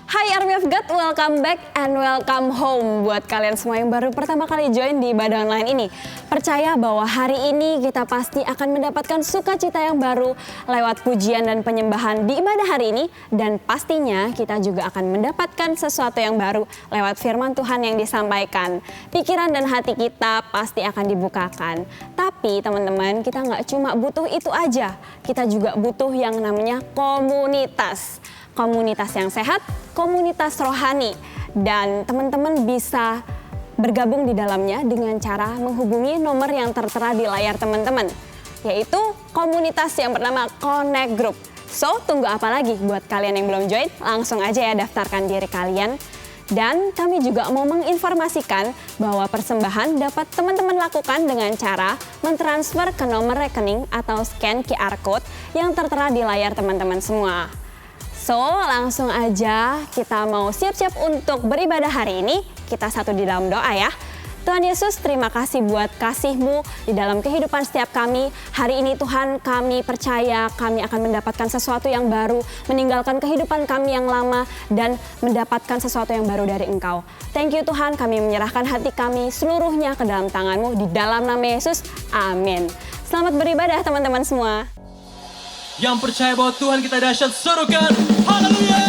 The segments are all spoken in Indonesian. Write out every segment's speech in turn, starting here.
Hai Army of God, welcome back and welcome home buat kalian semua yang baru pertama kali join di ibadah online ini. Percaya bahwa hari ini kita pasti akan mendapatkan sukacita yang baru lewat pujian dan penyembahan di ibadah hari ini. Dan pastinya kita juga akan mendapatkan sesuatu yang baru lewat firman Tuhan yang disampaikan. Pikiran dan hati kita pasti akan dibukakan. Tapi teman-teman, kita nggak cuma butuh itu aja, kita juga butuh yang namanya komunitas. Komunitas yang sehat, komunitas rohani, dan teman-teman bisa bergabung di dalamnya dengan cara menghubungi nomor yang tertera di layar teman-teman, yaitu komunitas yang bernama Connect Group. So, tunggu apa lagi buat kalian yang belum join? Langsung aja ya daftarkan diri kalian. Dan kami juga mau menginformasikan bahwa persembahan dapat teman-teman lakukan dengan cara mentransfer ke nomor rekening atau scan QR Code yang tertera di layar teman-teman semua. So, langsung aja kita mau siap-siap untuk beribadah hari ini. Kita satu di dalam doa ya. Tuhan Yesus, terima kasih buat kasih-Mu di dalam kehidupan setiap kami. Hari ini Tuhan, kami percaya kami akan mendapatkan sesuatu yang baru, meninggalkan kehidupan kami yang lama, dan mendapatkan sesuatu yang baru dari Engkau. Thank you Tuhan, kami menyerahkan hati kami seluruhnya ke dalam tangan-Mu. Di dalam nama Yesus, amin. Selamat beribadah teman-teman semua. Yang percaya bahwa Tuhan kita dahsyat, serukan haleluya.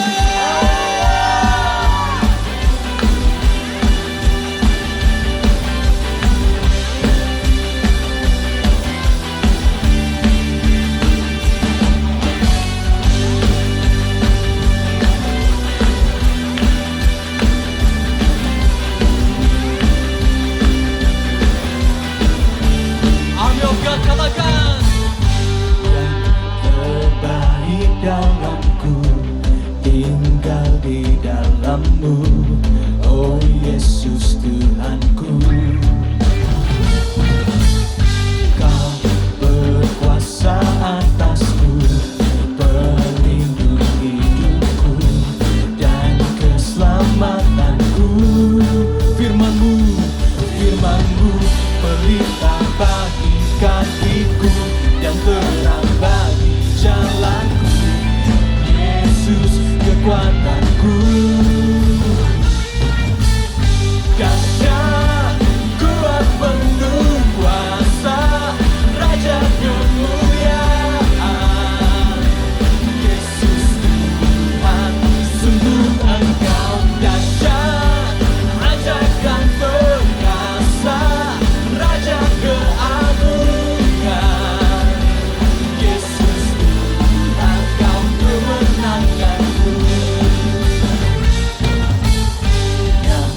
Army of God, katakan dalamku, tinggal di dalam-Mu, oh Yesus Tuhanku. Kau berkuasa atasku, pelindung hidupku dan keselamatanku. Firman-Mu, firman-Mu, pelita bagi kakiku dan terang bagi jalanku. Yesus kekuatanku, dahsyat, kuat, penuh kuasa, Raja kemuliaan. Yesus Tuhan, sungguh Engkau dahsyat, ajakan perkasa, Raja keagungan. Yesus Tuhan, Kau kemenanganku. Yang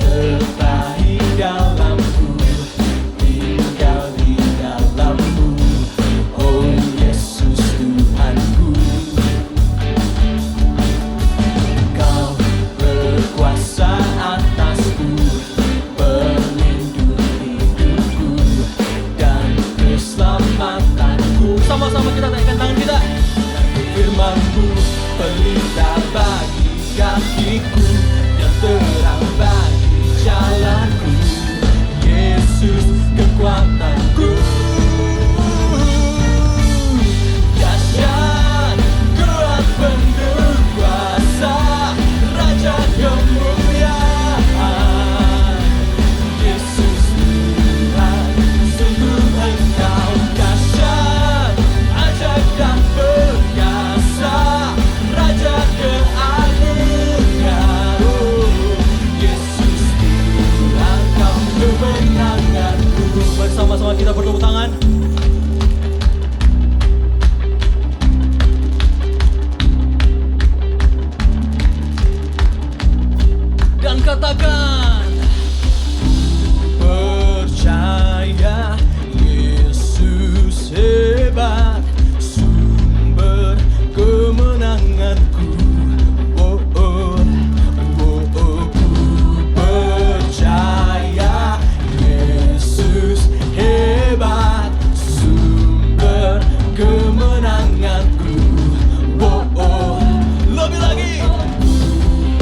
terbaik dalamku, tinggal di dalam-Mu, oh Yesus Tuhanku. Kau berkuasa atasku, pelindung hidupku dan keselamatanku. sama-sama kita naikkan tangan kita. Firman-Mu, pelita bagi kakiku dan terang bagi jalanku. Yesus kekuatanku, dahsyat, kuat, penuh kuasa, Raja kemuliaan. Yesus Tuhan, sungguh Engkau dahsyat, ajakan perkasa, Raja keagungan. Oh, Yesus Tuhan, Kau kemenanganku. Bersama-sama kita bertepuk tangan. Dan katakan, Percaya Yesus hebat, sumber kemenanganku. Oh, oh, oh, oh. Ku percaya Yesus hebat, sumber kemenanganku. Oh, oh. lebih lagi.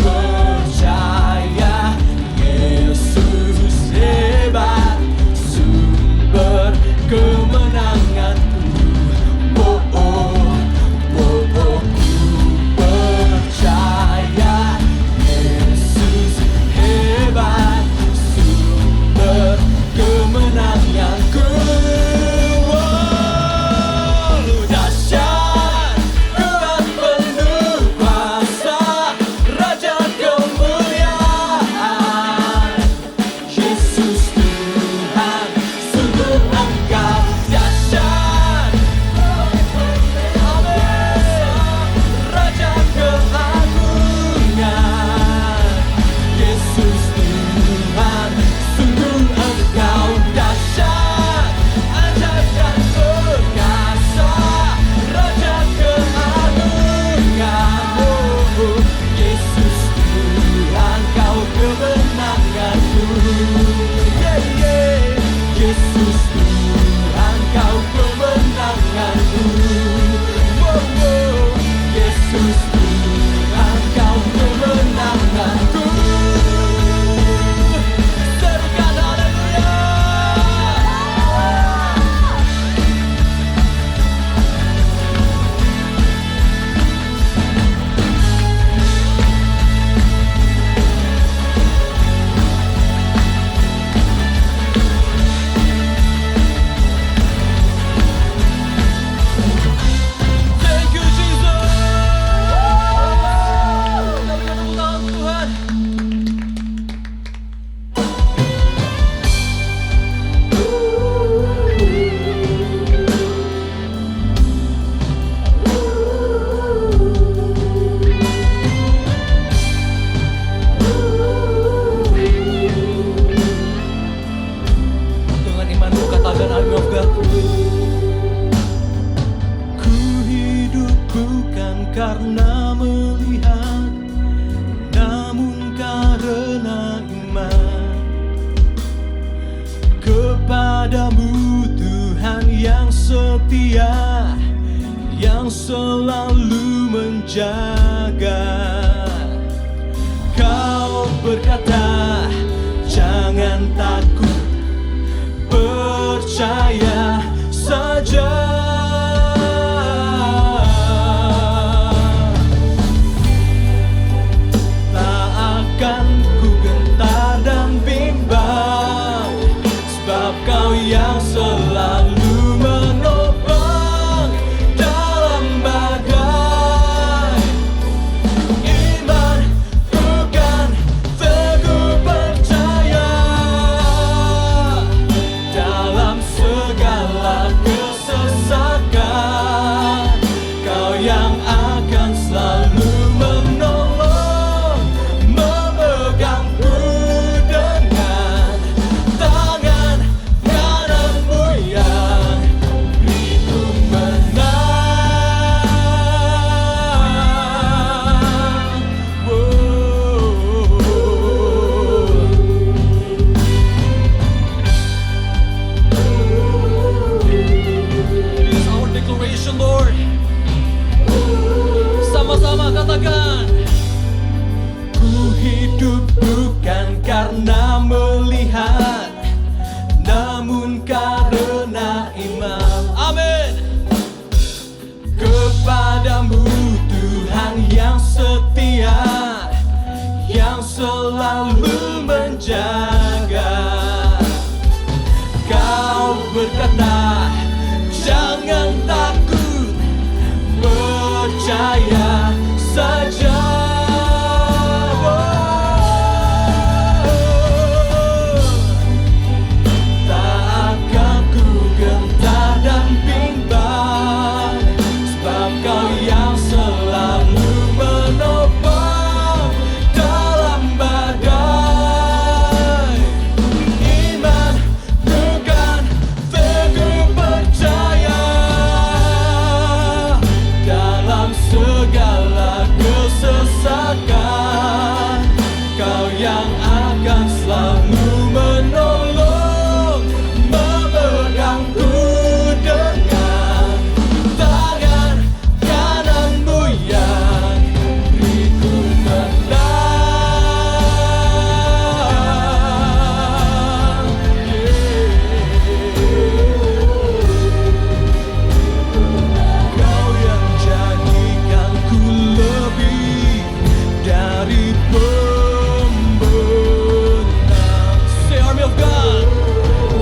Percaya menjaga. Kau berkata, jangan takut, percaya saja. Tak akan ku gentar dan bimbang, sebab Kau yang selalu menopang dalam badai. Iman ku kan teguh percaya, dalam segala kesesakan Kau yang akan selalu menolong, memegangku dengan tangan kananmu yang beriku menang. This is our declaration, Lord. Sama-sama katakan. Ku hidup bukan karena melihat, namun karena iman. Amin. Kepadamu Tuhan yang setia, yang selalu menjaga. Kau berkata, jangan takut, percaya saja. Tak akan ku gentar dan bimbang, sebab Kau yang selalu menopang dalam badai. Iman ku kan teguh percaya, dalam segala kesesakan Kau yang akan selalu menolong, memegangku dengan tangan kananmu yang beriku menang. Kau yang jadikanku lebih dari pembenang. Say, Army of God.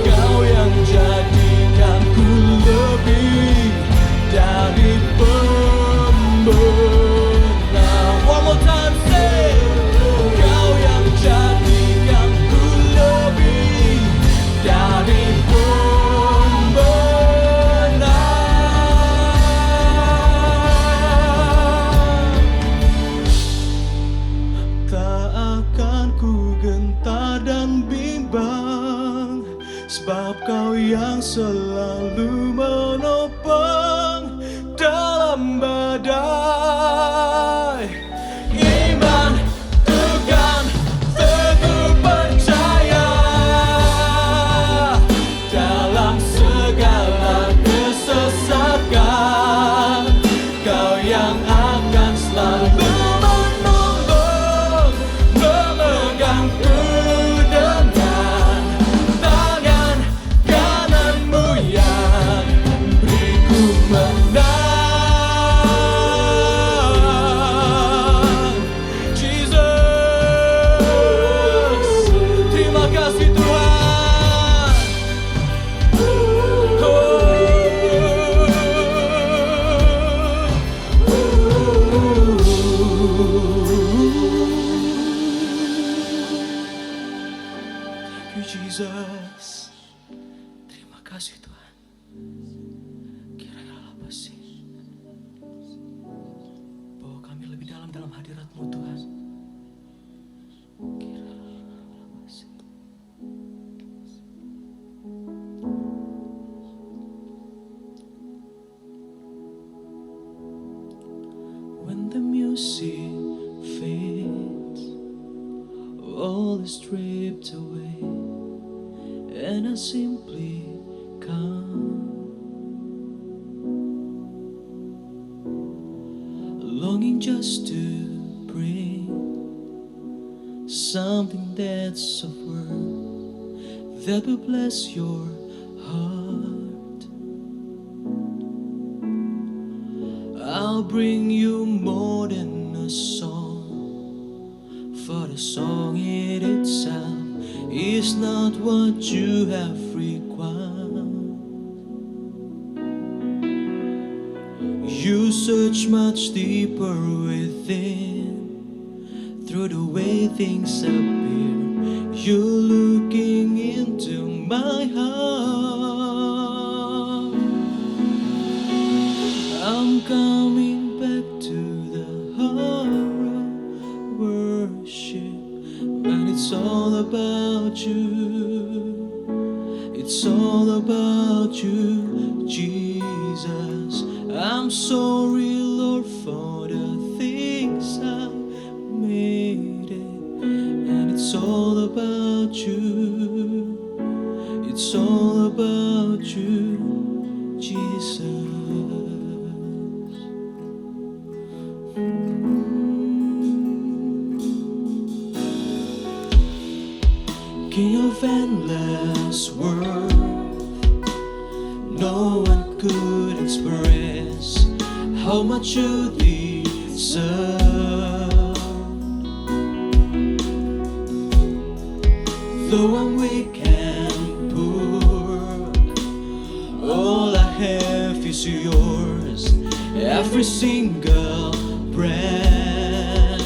Kau yang jadikanku lebih dari pembenang. One more time, say. Kau yang jadikanku lebih dari pembenang. Tak akan ku gentar dan bimbang, sebab Kau yang selalu menopang dalam badai. Iman ku kan teguh percaya, dalam segala kesesakan Kau yang akan selalu menolong, memegangku dengan tangan kananmu yang beriku menang. Jesus, terima kasih Tuhan. Thank you Jesus. Terima kasih Tuhan. Kiranya apa sih bawa kami lebih dalam hadirat-Mu Tuhan. Kiranya apa sih. When the music fades, all is stripped away, and I simply come, longing just to bring something that's of worth that will bless your heart. I'll bring you more than a song, for the song in itself is not what you have required. You search much deeper within, through the way things appear. You're looking into my heart. I'm coming back to the heart of worship, when it's all about you. It's all about you, Jesus. I'm sorry, Lord, for the things I've made it, and it's all about you. It's all about you, Jesus. King of endless worth, no one could express how much you deserve. Though I'm weak and poor, all I have is yours, every single breath.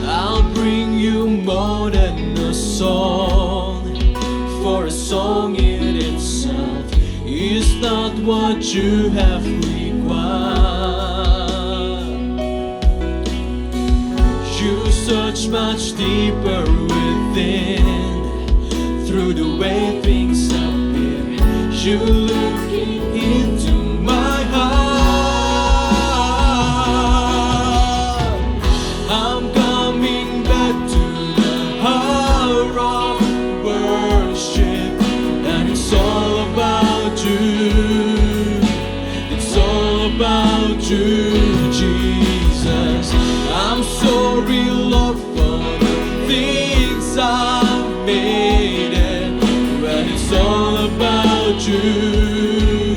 I'll bring you more than a song, for a song in itself is not what you have required. You search much deeper within, through the way things appear. You're looking into my heart. I'm coming back to the heart of worship, and it's all about you. It's all about you, Jesus. I'm sorry, Lord, for the things I've made it, when it's all about you.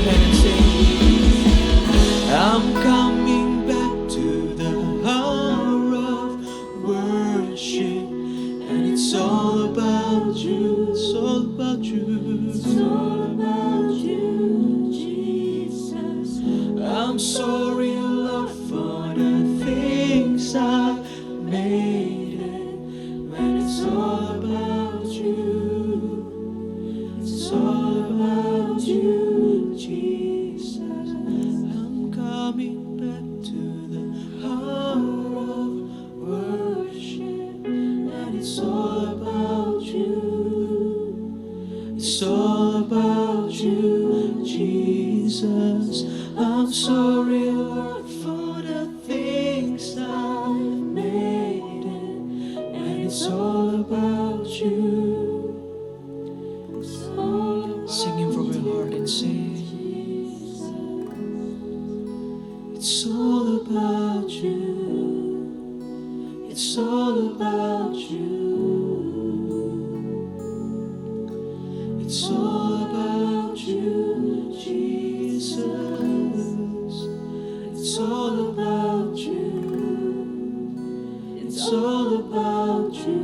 hand and sing. I'm coming back to the hour of worship, and it's all about you. It's all about you. It's all about you, Jesus. I'm sorry, Lord, for the things I've made it. When it's all about you, it's all about you, Jesus. I'm coming back to the hour of worship, and it's all about you. It's all about you, Jesus. I'm sorry, Lord, for the things I've made it, and it's all about you. Singing from your heart and say, it's all about you. It's all about you. It's all about you, Jesus. It's all about you. It's all about you.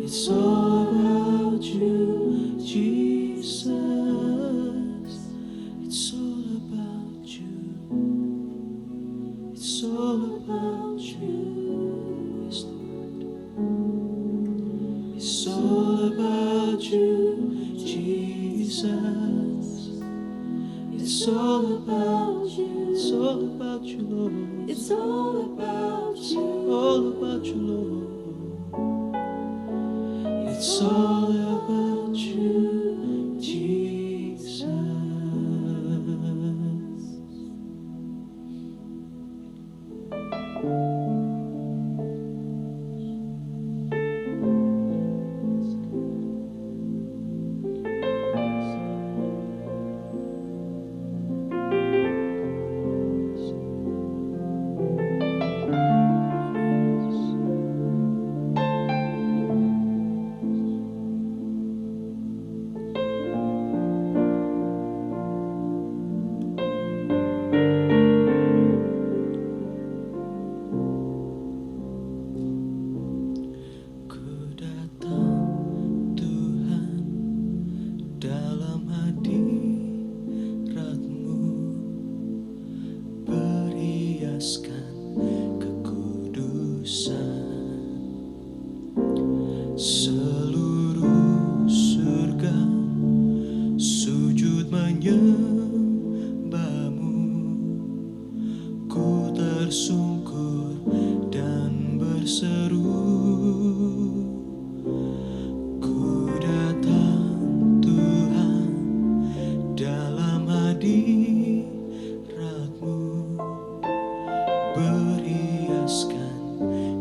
It's all about you, Jesus. It's all about you. It's all about you. Yes, Lord. It's all about you, Jesus. It's all about you. It's all about you, Lord. It's all about you. All about you, Lord. It's all about you, Jesus. Dalam hadirat-Mu berhiaskan kekudusan, seluruh surga sujud menyembah-Mu. Ku tersungkur dan berseru, ku datang Tuhan dalam hadirat-Mu berhiaskan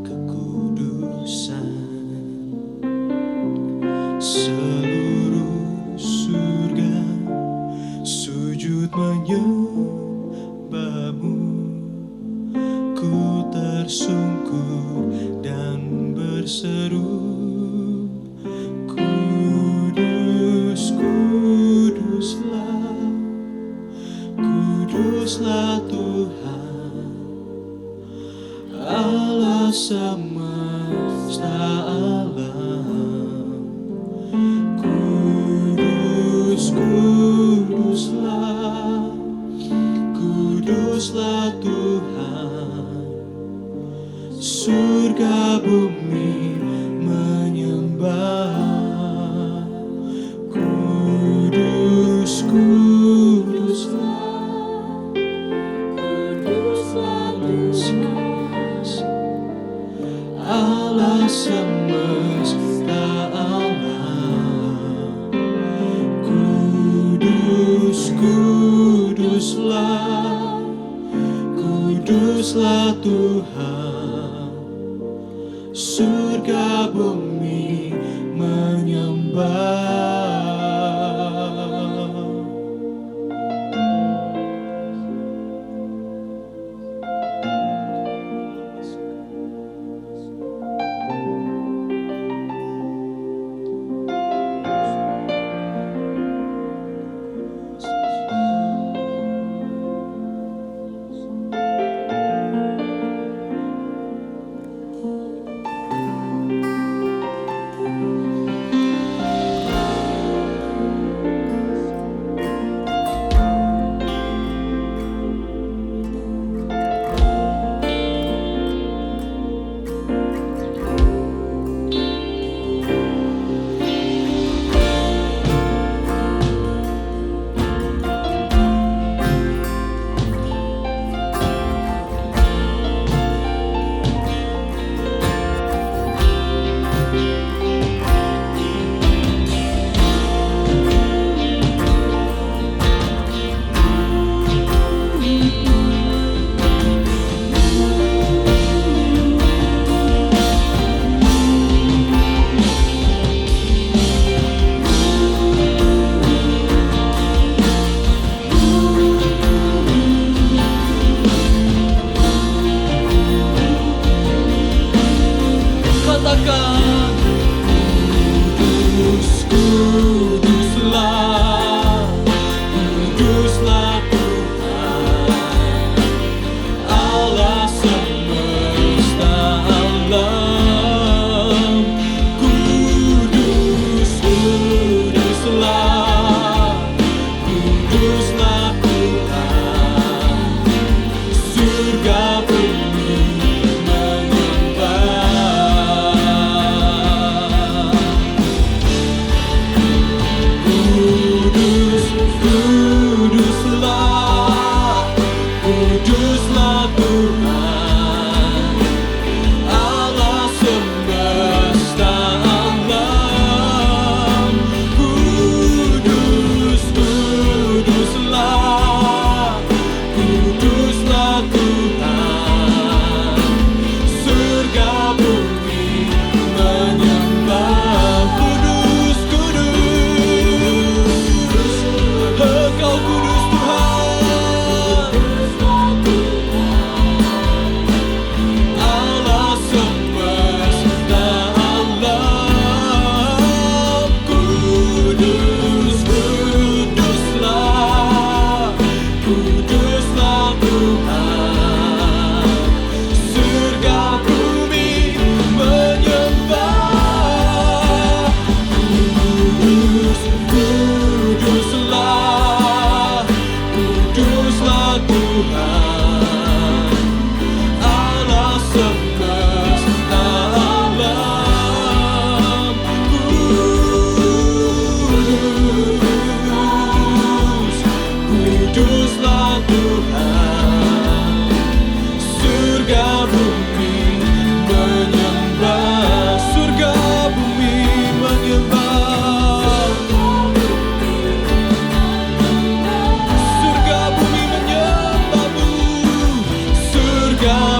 kekudusan, seluruh surga sujud menyembah-Mu. Ku tersungkur dan berseru, Kudus, kuduslah, kuduslah Tuhan, Allah semesta alam. Kudus, kuduslah, kuduslah Tuhan, surga bumi menyembah. Kudus, kuduslah, kuduslah Tuhan, Allah semesta alam. Kudus, kuduslah, kuduslah Tuhan, surga bumi menyembah.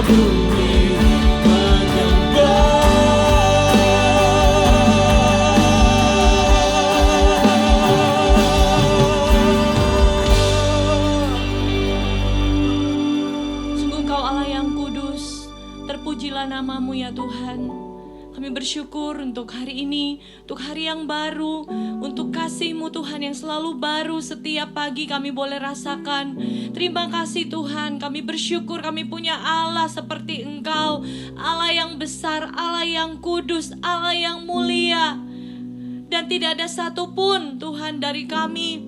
bumi menyembah. Sungguh Engkau Allah yang kudus, terpujilah namamu ya Tuhan. Kami bersyukur untuk hari ini, untuk hari yang baru, untuk kasih-Mu Tuhan yang selalu baru setiap pagi kami boleh rasakan. Terima kasih Tuhan, kami bersyukur kami punya Allah seperti Engkau, Allah yang besar, Allah yang kudus, Allah yang mulia. Dan tidak ada satupun Tuhan dari kami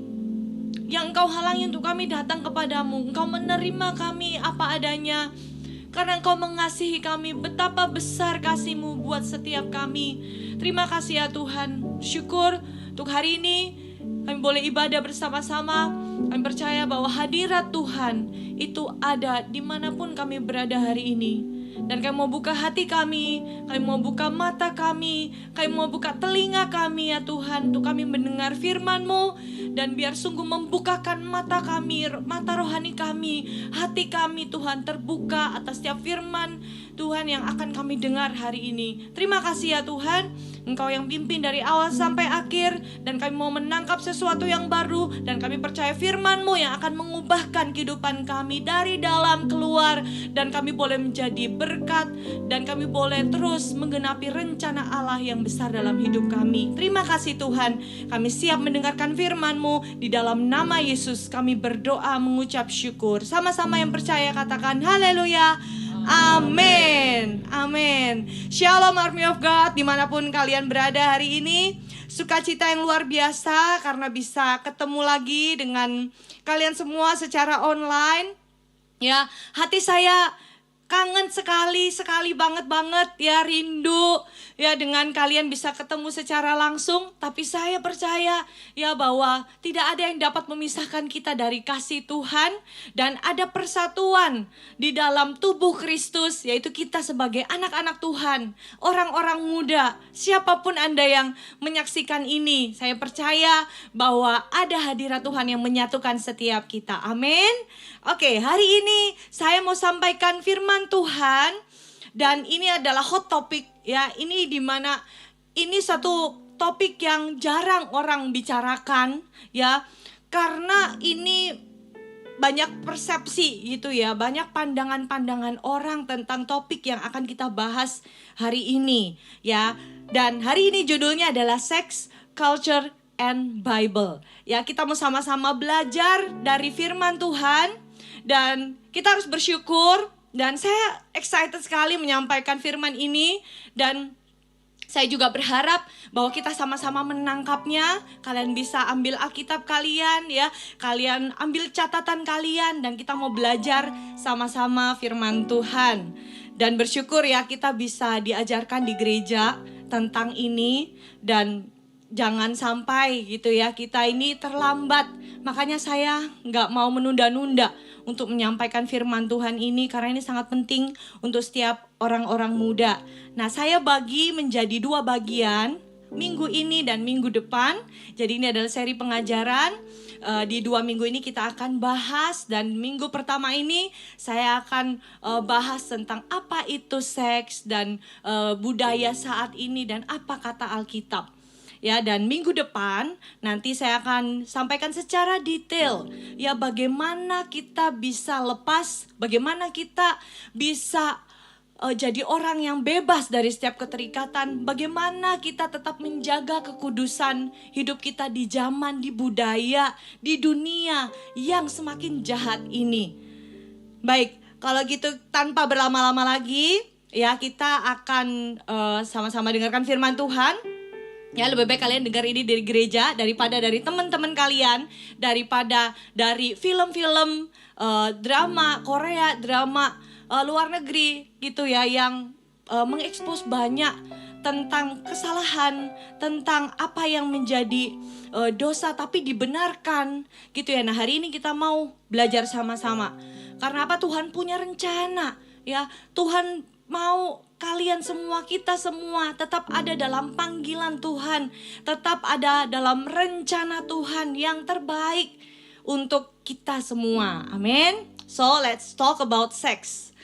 yang Engkau halangi untuk kami datang kepadamu. Engkau menerima kami apa adanya. Karena Engkau mengasihi kami, betapa besar kasih-Mu buat setiap kami. Terima kasih ya Tuhan. Syukur untuk hari ini kami boleh ibadah bersama-sama. Kami percaya bahwa hadirat Tuhan itu ada dimanapun kami berada hari ini. Dan kami mau buka hati kami mau buka mata kami mau buka telinga kami ya Tuhan, untuk kami mendengar firman-Mu. Dan biar sungguh membukakan mata kami, mata rohani kami, hati kami Tuhan terbuka atas setiap firman Tuhan yang akan kami dengar hari ini. Terima kasih ya Tuhan, Engkau yang pimpin dari awal sampai akhir. Dan kami mau menangkap sesuatu yang baru. Dan kami percaya firman-Mu yang akan mengubahkan kehidupan kami dari dalam keluar. Dan kami boleh menjadi berkat. Dan kami boleh terus menggenapi rencana Allah yang besar dalam hidup kami. Terima kasih Tuhan, kami siap mendengarkan firman-Mu. Di dalam nama Yesus kami berdoa mengucap syukur. Sama-sama yang percaya katakan haleluya. Amin, amin. Shalom Army of God, dimanapun kalian berada hari ini. Sukacita yang luar biasa karena bisa ketemu lagi dengan kalian semua secara online. Ya, hati saya kangen sekali banget ya, rindu ya dengan kalian bisa ketemu secara langsung. Tapi saya percaya ya bahwa tidak ada yang dapat memisahkan kita dari kasih Tuhan. Dan ada persatuan di dalam tubuh Kristus, yaitu kita sebagai anak-anak Tuhan, orang-orang muda, siapapun Anda yang menyaksikan ini. Saya percaya bahwa ada hadirat Tuhan yang menyatukan setiap kita. Amin. Oke, hari ini saya mau sampaikan firman Tuhan. Dan ini adalah hot topic ya. Ini dimana ini satu topik yang jarang orang bicarakan ya. Karena ini banyak persepsi gitu ya. Banyak pandangan-pandangan orang tentang topik yang akan kita bahas hari ini ya. Dan hari ini judulnya adalah Sex, Culture, and Bible. Ya, kita mau sama-sama belajar dari firman Tuhan. Dan kita harus bersyukur. Dan saya excited sekali menyampaikan firman ini. Dan saya juga berharap bahwa kita sama-sama menangkapnya. Kalian bisa ambil Alkitab kalian ya. Kalian ambil catatan kalian. Dan kita mau belajar sama-sama firman Tuhan. Dan bersyukur ya kita bisa diajarkan di gereja tentang ini. Dan jangan sampai gitu ya kita ini terlambat. Makanya saya gak mau menunda-nunda untuk menyampaikan firman Tuhan ini. Karena ini sangat penting untuk setiap orang-orang muda. Nah, saya bagi menjadi 2 bagian, minggu ini dan minggu depan. Jadi ini adalah seri pengajaran. Di 2 minggu ini kita akan bahas. Dan minggu pertama ini saya akan bahas tentang apa itu seks dan budaya saat ini dan apa kata Alkitab. Ya, dan minggu depan nanti saya akan sampaikan secara detail ya bagaimana kita bisa lepas, bagaimana kita bisa jadi orang yang bebas dari setiap keterikatan, bagaimana kita tetap menjaga kekudusan hidup kita di zaman, di budaya, di dunia yang semakin jahat ini. Baik, kalau gitu tanpa berlama-lama lagi ya kita akan sama-sama dengarkan firman Tuhan. Ya, lebih baik kalian dengar ini dari gereja daripada dari teman-teman kalian, daripada dari film-film drama Korea, drama luar negeri gitu ya, yang mengekspos banyak tentang kesalahan, tentang apa yang menjadi dosa tapi dibenarkan gitu ya. Nah, hari ini kita mau belajar sama-sama. Karena apa? Tuhan punya rencana ya. Tuhan mau kalian semua, kita semua tetap ada dalam panggilan Tuhan, tetap ada dalam rencana Tuhan yang terbaik untuk kita semua. Amin. So let's talk about sex.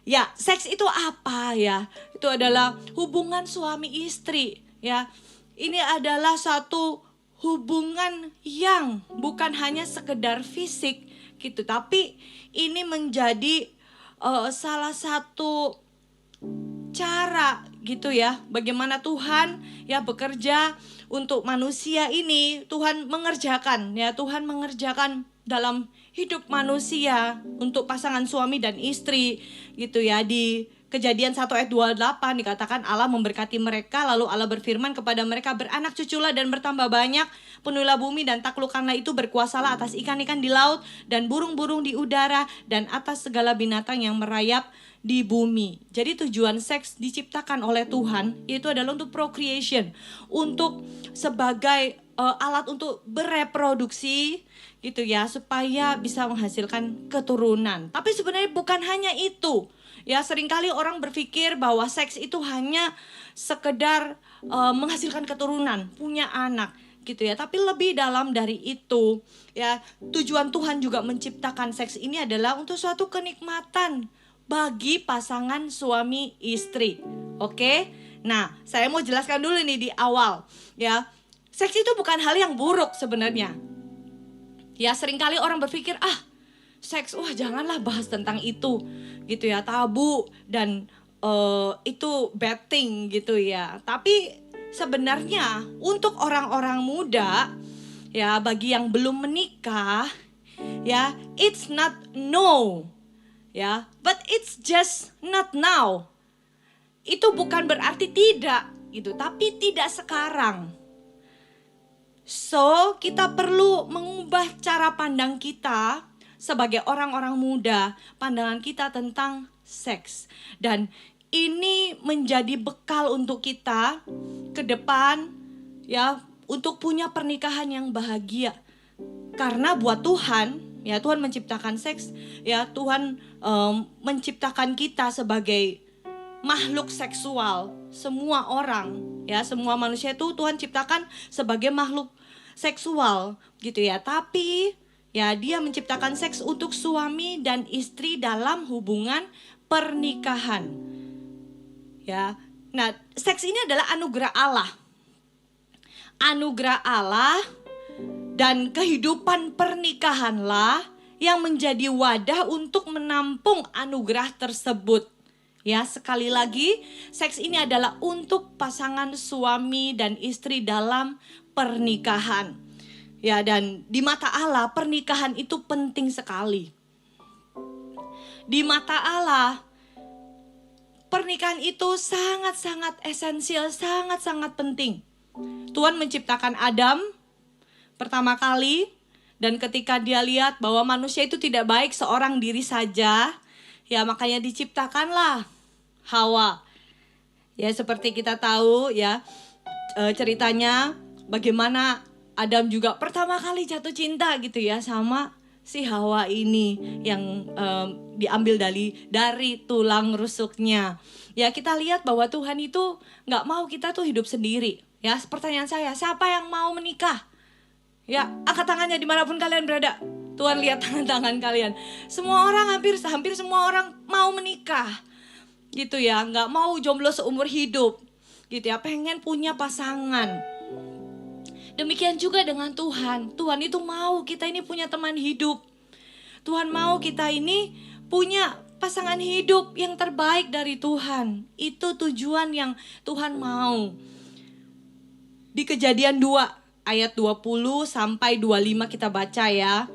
Ya, seks itu apa ya? Itu adalah hubungan suami istri ya. Ini adalah satu hubungan yang bukan hanya sekedar fisik gitu, tapi ini menjadi salah satu cara gitu ya, bagaimana Tuhan ya bekerja untuk manusia ini. Tuhan mengerjakan dalam hidup manusia untuk pasangan suami dan istri gitu ya. Di Kejadian 1 ayat 28 dikatakan Allah memberkati mereka, lalu Allah berfirman kepada mereka, beranak cuculah dan bertambah banyak, penuhilah bumi dan taklukkanlah itu, berkuasalah atas ikan-ikan di laut dan burung-burung di udara dan atas segala binatang yang merayap di bumi. Jadi tujuan seks diciptakan oleh Tuhan itu adalah untuk procreation, untuk sebagai alat untuk bereproduksi gitu ya, supaya bisa menghasilkan keturunan. Tapi sebenarnya bukan hanya itu. Ya, seringkali orang berpikir bahwa seks itu hanya sekedar menghasilkan keturunan, punya anak gitu ya. Tapi lebih dalam dari itu ya, tujuan Tuhan juga menciptakan seks ini adalah untuk suatu kenikmatan bagi pasangan suami istri. Oke? Nah, saya mau jelaskan dulu nih di awal ya. Seks itu bukan hal yang buruk sebenarnya. Ya, seringkali orang berpikir, seks, janganlah bahas tentang itu gitu ya, tabu dan itu bad thing gitu ya. Tapi sebenarnya untuk orang-orang muda ya, bagi yang belum menikah ya, it's not no ya, but it's just not now. Itu bukan berarti tidak gitu, tapi tidak sekarang. So, kita perlu mengubah cara pandang kita sebagai orang-orang muda, pandangan kita tentang seks. Dan ini menjadi bekal untuk kita ke depan ya, untuk punya pernikahan yang bahagia. Karena buat Tuhan, ya Tuhan menciptakan seks, ya Tuhan menciptakan kita sebagai makhluk seksual. Semua orang, ya semua manusia itu Tuhan ciptakan sebagai makhluk seksual gitu ya. Tapi ya, dia menciptakan seks untuk suami dan istri dalam hubungan pernikahan. Ya. Nah, seks ini adalah anugerah Allah. Anugerah Allah, dan kehidupan pernikahanlah yang menjadi wadah untuk menampung anugerah tersebut. Ya, sekali lagi, seks ini adalah untuk pasangan suami dan istri dalam pernikahan. Ya, dan di mata Allah pernikahan itu penting sekali. Di mata Allah pernikahan itu sangat-sangat esensial, sangat-sangat penting. Tuhan menciptakan Adam pertama kali, dan ketika dia lihat bahwa manusia itu tidak baik seorang diri saja, ya makanya diciptakanlah Hawa. Ya, seperti kita tahu ya ceritanya bagaimana Adam juga pertama kali jatuh cinta gitu ya sama si Hawa ini yang diambil dari tulang rusuknya. Ya, kita lihat bahwa Tuhan itu gak mau kita tuh hidup sendiri. Ya, pertanyaan saya, siapa yang mau menikah? Ya, angkat tangannya dimanapun kalian berada. Tuhan lihat tangan-tangan kalian. Semua orang, hampir semua orang mau menikah. Gitu ya, gak mau jomblo seumur hidup. Gitu ya, pengen punya pasangan. Demikian juga dengan Tuhan. Tuhan itu mau kita ini punya teman hidup. Tuhan mau kita ini punya pasangan hidup yang terbaik dari Tuhan. Itu tujuan yang Tuhan mau. Di Kejadian 2 ayat 20 sampai 25 kita baca ya.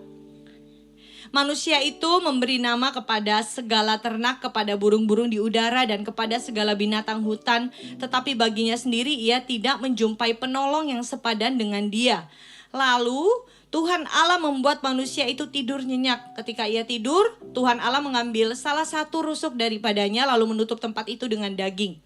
Manusia itu memberi nama kepada segala ternak, kepada burung-burung di udara, dan kepada segala binatang hutan. Tetapi baginya sendiri ia tidak menjumpai penolong yang sepadan dengan dia. Lalu Tuhan Allah membuat manusia itu tidur nyenyak. Ketika ia tidur, Tuhan Allah mengambil salah satu rusuk daripadanya lalu menutup tempat itu dengan daging.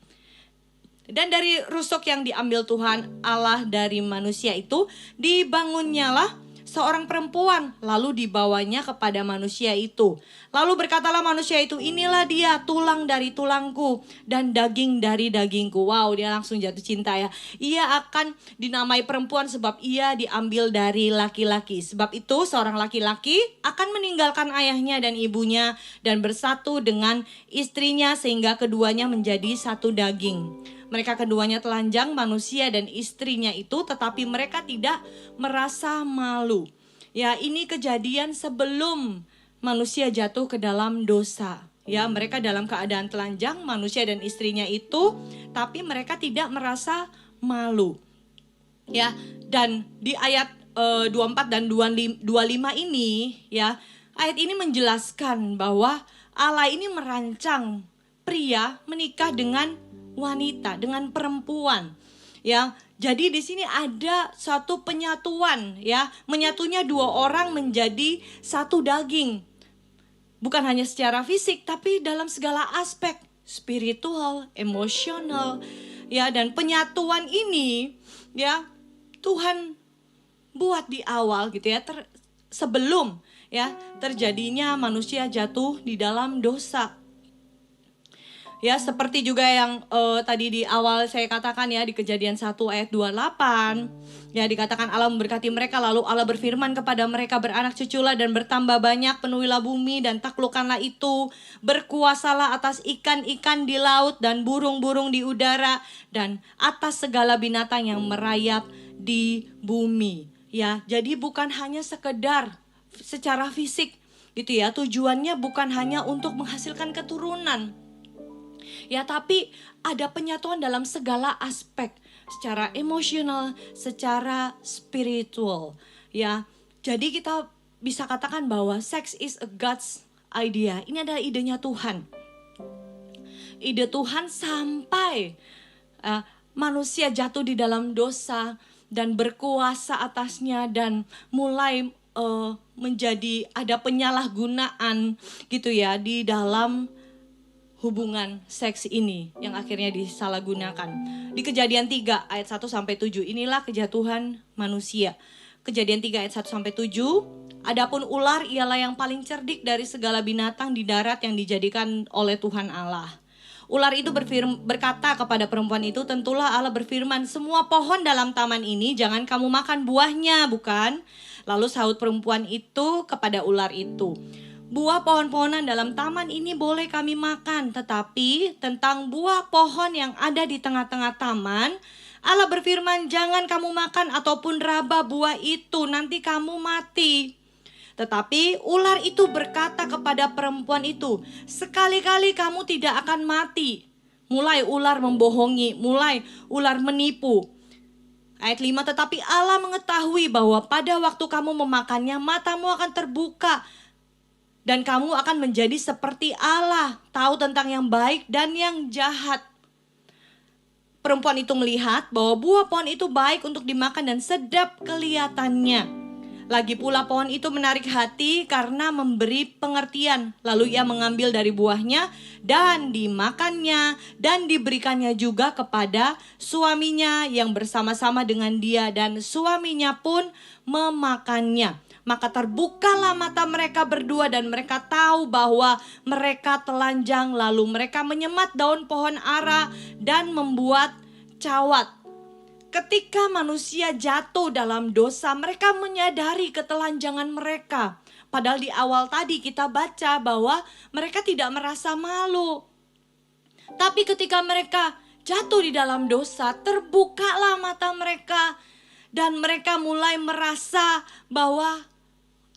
Dan dari rusuk yang diambil Tuhan Allah dari manusia itu, dibangunnyalah seorang perempuan, lalu dibawanya kepada manusia itu. Lalu berkatalah manusia itu, inilah dia, tulang dari tulangku dan daging dari dagingku. Wow, dia langsung jatuh cinta ya. Ia akan dinamai perempuan sebab ia diambil dari laki-laki. Sebab itu seorang laki-laki akan meninggalkan ayahnya dan ibunya dan bersatu dengan istrinya sehingga keduanya menjadi satu daging. Mereka keduanya telanjang, manusia dan istrinya itu, tetapi mereka tidak merasa malu. Ya, ini kejadian sebelum manusia jatuh ke dalam dosa. Ya, mereka dalam keadaan telanjang, manusia dan istrinya itu, tapi mereka tidak merasa malu. Ya, dan di ayat 24 dan 25 ini, ya, ayat ini menjelaskan bahwa Allah ini merancang pria menikah dengan wanita, dengan perempuan. Ya, jadi di sini ada satu penyatuan, ya, menyatunya dua orang menjadi satu daging. Bukan hanya secara fisik, tapi dalam segala aspek, spiritual, emosional, ya, dan penyatuan ini, ya, Tuhan buat di awal gitu ya, sebelum ya terjadinya manusia jatuh di dalam dosa. Ya, seperti juga yang tadi di awal saya katakan ya, di Kejadian 1 ayat 28. Ya, dikatakan Allah memberkati mereka, lalu Allah berfirman kepada mereka, beranak cuculah dan bertambah banyak, penuhilah bumi dan taklukkanlah itu. Berkuasalah atas ikan-ikan di laut dan burung-burung di udara dan atas segala binatang yang merayap di bumi. Ya, jadi bukan hanya sekedar secara fisik gitu ya, tujuannya bukan hanya untuk menghasilkan keturunan. Ya, tapi ada penyatuan dalam segala aspek, secara emosional, secara spiritual. Ya, jadi kita bisa katakan bahwa sex is a God's idea. Ini adalah idenya Tuhan. Ide Tuhan sampai manusia jatuh di dalam dosa dan berkuasa atasnya dan mulai menjadi ada penyalahgunaan gitu ya di dalam hubungan seks ini yang akhirnya disalahgunakan. Di Kejadian 3 ayat 1 sampai 7, inilah kejatuhan manusia. Kejadian 3 ayat 1 sampai 7, adapun ular ialah yang paling cerdik dari segala binatang di darat yang dijadikan oleh Tuhan Allah. Ular itu berkata kepada perempuan itu, tentulah Allah berfirman, semua pohon dalam taman ini jangan kamu makan buahnya, bukan? Lalu sahut perempuan itu kepada ular itu, buah pohon-pohonan dalam taman ini boleh kami makan, tetapi tentang buah pohon yang ada di tengah-tengah taman, Allah berfirman, jangan kamu makan ataupun raba buah itu, nanti kamu mati. Tetapi ular itu berkata kepada perempuan itu, sekali-kali kamu tidak akan mati. Mulai ular membohongi, mulai ular menipu. Ayat 5, tetapi Allah mengetahui bahwa pada waktu kamu memakannya, matamu akan terbuka dan kamu akan menjadi seperti Allah, tahu tentang yang baik dan yang jahat. Perempuan itu melihat bahwa buah pohon itu baik untuk dimakan dan sedap kelihatannya. Lagi pula pohon itu menarik hati karena memberi pengertian. Lalu ia mengambil dari buahnya dan dimakannya dan diberikannya juga kepada suaminya yang bersama-sama dengan dia, dan suaminya pun memakannya. Maka terbukalah mata mereka berdua dan mereka tahu bahwa mereka telanjang. Lalu mereka menyemat daun pohon ara dan membuat cawat. Ketika manusia jatuh dalam dosa, mereka menyadari ketelanjangan mereka. Padahal di awal tadi kita baca bahwa mereka tidak merasa malu. Tapi ketika mereka jatuh di dalam dosa, terbukalah mata mereka. Dan mereka mulai merasa bahwa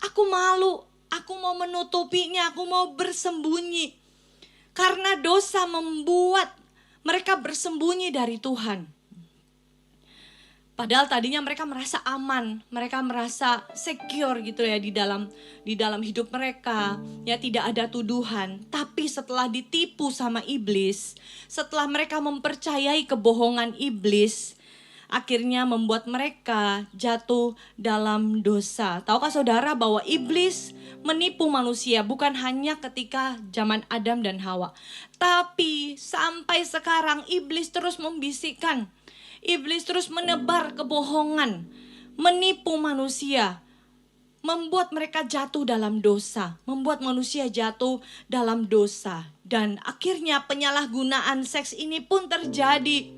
aku malu, aku mau menutupinya, aku mau bersembunyi. Karena dosa membuat mereka bersembunyi dari Tuhan. Padahal tadinya mereka merasa aman, mereka merasa secure gitu ya di dalam hidup mereka, ya tidak ada tuduhan. Tapi setelah ditipu sama iblis, setelah mereka mempercayai kebohongan iblis, akhirnya membuat mereka jatuh dalam dosa. Tahukah saudara bahwa iblis menipu manusia bukan hanya ketika zaman Adam dan Hawa, tapi sampai sekarang iblis terus membisikkan. Iblis terus menebar kebohongan, menipu manusia. membuat mereka jatuh dalam dosa, membuat manusia jatuh dalam dosa. Dan akhirnya penyalahgunaan seks ini pun terjadi.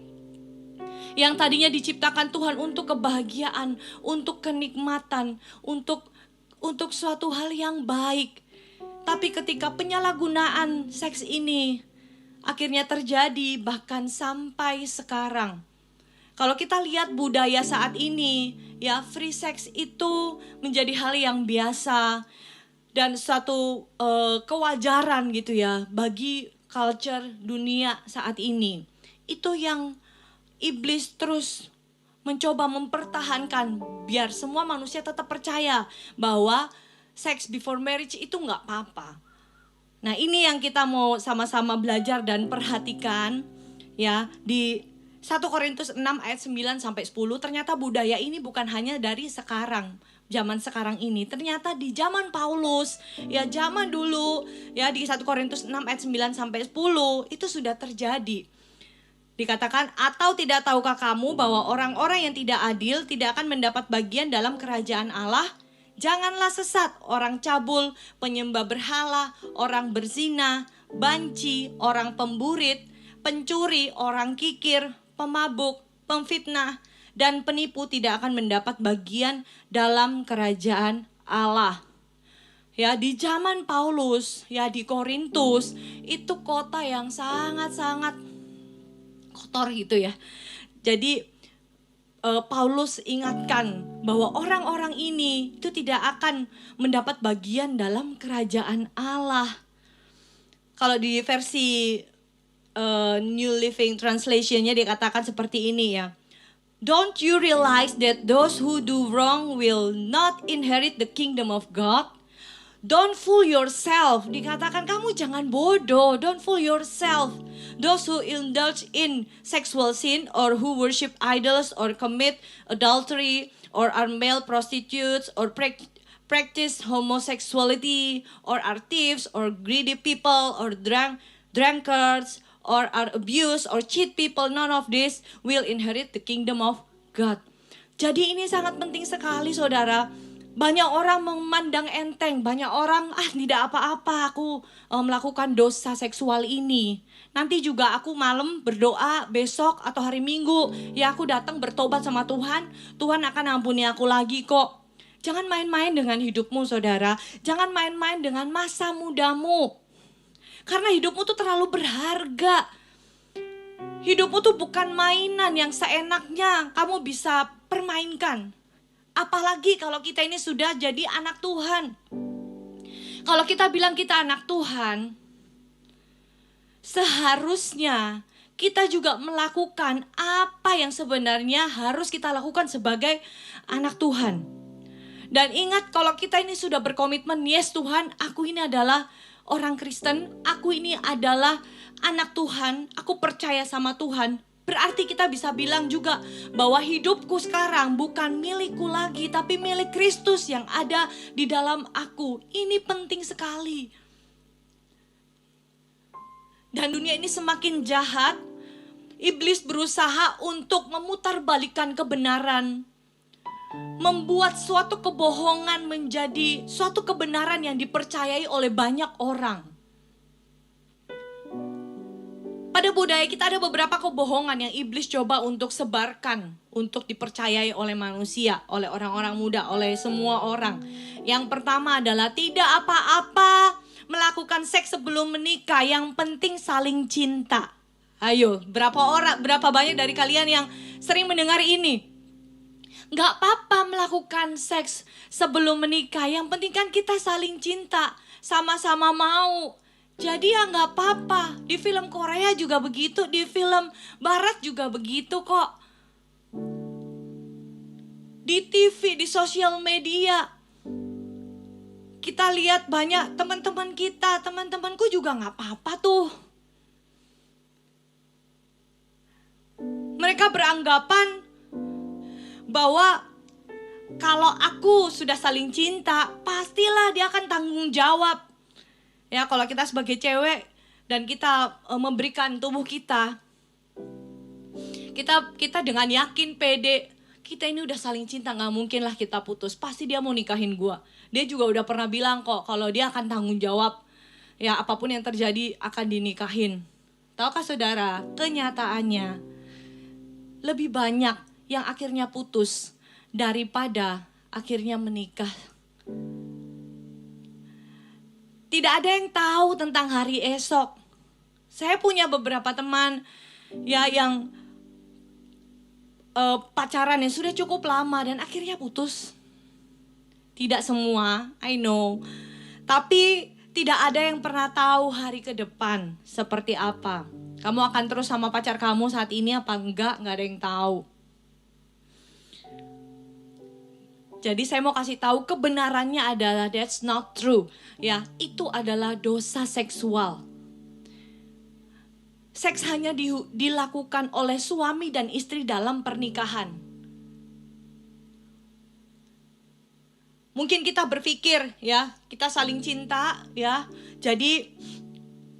Yang tadinya diciptakan Tuhan untuk kebahagiaan, untuk kenikmatan, untuk suatu hal yang baik. Tapi ketika penyalahgunaan seks ini akhirnya terjadi bahkan sampai sekarang. Kalau kita lihat budaya saat ini, ya free sex itu menjadi hal yang biasa dan suatu kewajaran gitu ya bagi culture dunia saat ini. Itu yang iblis terus mencoba mempertahankan biar semua manusia tetap percaya bahwa sex before marriage itu nggak apa-apa. Nah ini yang kita mau sama-sama belajar dan perhatikan ya di 1 Korintus 6 ayat 9 sampai 10. Ternyata budaya ini bukan hanya dari sekarang, zaman sekarang ini. Ternyata di zaman Paulus, ya zaman dulu ya di 1 Korintus 6 ayat 9 sampai 10 itu sudah terjadi. Dikatakan, atau tidak tahukah kamu bahwa orang-orang yang tidak adil tidak akan mendapat bagian dalam kerajaan Allah? Janganlah sesat, orang cabul, penyembah berhala, orang berzina, banci, orang pemburit, pencuri, orang kikir, pemabuk, pemfitnah, dan penipu tidak akan mendapat bagian dalam kerajaan Allah. Ya, di zaman Paulus, ya di Korintus, itu kota yang sangat-sangat kotor gitu ya. Jadi Paulus ingatkan bahwa orang-orang ini itu tidak akan mendapat bagian dalam kerajaan Allah. Kalau di versi New Living Translation-nya dikatakan seperti ini ya. Don't you realize that those who do wrong will not inherit the kingdom of God? Don't fool yourself. Dikatakan kamu jangan bodoh. Don't fool yourself. Those who indulge in sexual sin or who worship idols or commit adultery or are male prostitutes or practice homosexuality or are thieves or greedy people or drunkards or are abuse or cheat people, none of this will inherit the kingdom of God. Jadi ini sangat penting sekali saudara. Banyak orang memandang enteng, banyak orang tidak apa-apa aku melakukan dosa seksual ini. Nanti juga aku malam berdoa besok atau hari Minggu, ya aku datang bertobat sama Tuhan, Tuhan akan ampuni aku lagi kok. Jangan main-main dengan hidupmu saudara, jangan main-main dengan masa mudamu. Karena hidupmu tuh terlalu berharga. Hidupmu tuh bukan mainan yang seenaknya kamu bisa permainkan. Apalagi kalau kita ini sudah jadi anak Tuhan. Kalau kita bilang kita anak Tuhan, seharusnya kita juga melakukan apa yang sebenarnya harus kita lakukan sebagai anak Tuhan. Dan ingat kalau kita ini sudah berkomitmen, yes Tuhan, aku ini adalah orang Kristen, aku ini adalah anak Tuhan, aku percaya sama Tuhan. Berarti kita bisa bilang juga bahwa hidupku sekarang bukan milikku lagi, tapi milik Kristus yang ada di dalam aku. Ini penting sekali. Dan dunia ini semakin jahat, iblis berusaha untuk memutarbalikkan kebenaran. Membuat suatu kebohongan menjadi suatu kebenaran yang dipercayai oleh banyak orang. Pada budaya kita ada beberapa kebohongan yang iblis coba untuk sebarkan, untuk dipercayai oleh manusia, oleh orang-orang muda, oleh semua orang. Yang pertama adalah tidak apa-apa melakukan seks sebelum menikah, yang penting saling cinta. Ayo, berapa banyak dari kalian yang sering mendengar ini? Gak apa-apa melakukan seks sebelum menikah, yang penting kan kita saling cinta, sama-sama mau. Jadi ya gak apa-apa, di film Korea juga begitu, di film Barat juga begitu kok. Di TV, di sosial media, kita lihat banyak teman-teman kita, teman-temanku juga gak apa-apa tuh. Mereka beranggapan bahwa kalau aku sudah saling cinta, pastilah dia akan tanggung jawab. Ya, kalau kita sebagai cewek dan kita memberikan tubuh kita dengan yakin, pede, kita ini udah saling cinta, gak mungkin lah kita putus. Pasti dia mau nikahin gue. Dia juga udah pernah bilang kok kalau dia akan tanggung jawab. Ya apapun yang terjadi akan dinikahin. Tahukah saudara, kenyataannya lebih banyak yang akhirnya putus daripada akhirnya menikah. Tidak ada yang tahu tentang hari esok. Saya punya beberapa teman ya yang pacaran yang sudah cukup lama dan akhirnya putus. Tidak semua, I know. Tapi tidak ada yang pernah tahu hari ke depan seperti apa. Kamu akan terus sama pacar kamu saat ini apa enggak ada yang tahu. Jadi saya mau kasih tahu kebenarannya adalah that's not true. Ya, itu adalah dosa seksual. Seks hanya dilakukan oleh suami dan istri dalam pernikahan. Mungkin kita berpikir ya, kita saling cinta ya. Jadi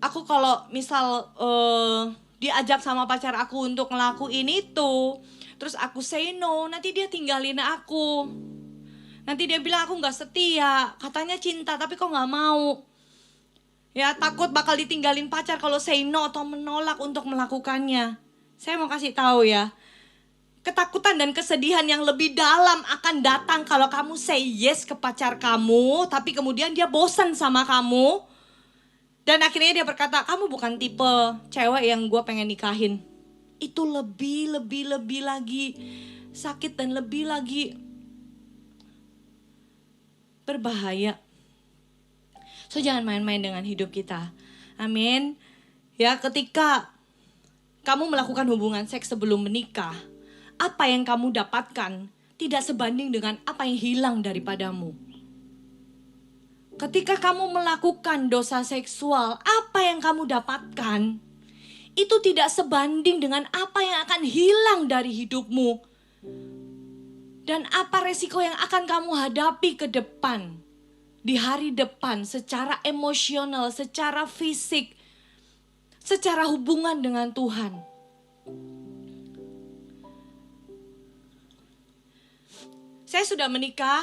aku kalau misal diajak sama pacar aku untuk ngelakuin itu, terus aku say no, nanti dia tinggalin aku. Nanti dia bilang aku gak setia, katanya cinta tapi kok gak mau. Ya takut bakal ditinggalin pacar kalau say no atau menolak untuk melakukannya. Saya mau kasih tahu ya, ketakutan dan kesedihan yang lebih dalam akan datang kalau kamu say yes ke pacar kamu, tapi kemudian dia bosan sama kamu. Dan akhirnya dia berkata, kamu bukan tipe cewek yang gue pengen nikahin. Itu lebih lagi sakit dan lebih lagi berbahaya. So jangan main-main dengan hidup kita. Amin. Ya ketika kamu melakukan hubungan seks sebelum menikah, apa yang kamu dapatkan tidak sebanding dengan apa yang hilang daripadamu. Ketika kamu melakukan dosa seksual, apa yang kamu dapatkan itu tidak sebanding dengan apa yang akan hilang dari hidupmu. Dan apa resiko yang akan kamu hadapi ke depan. Di hari depan secara emosional, secara fisik, secara hubungan dengan Tuhan. Saya sudah menikah.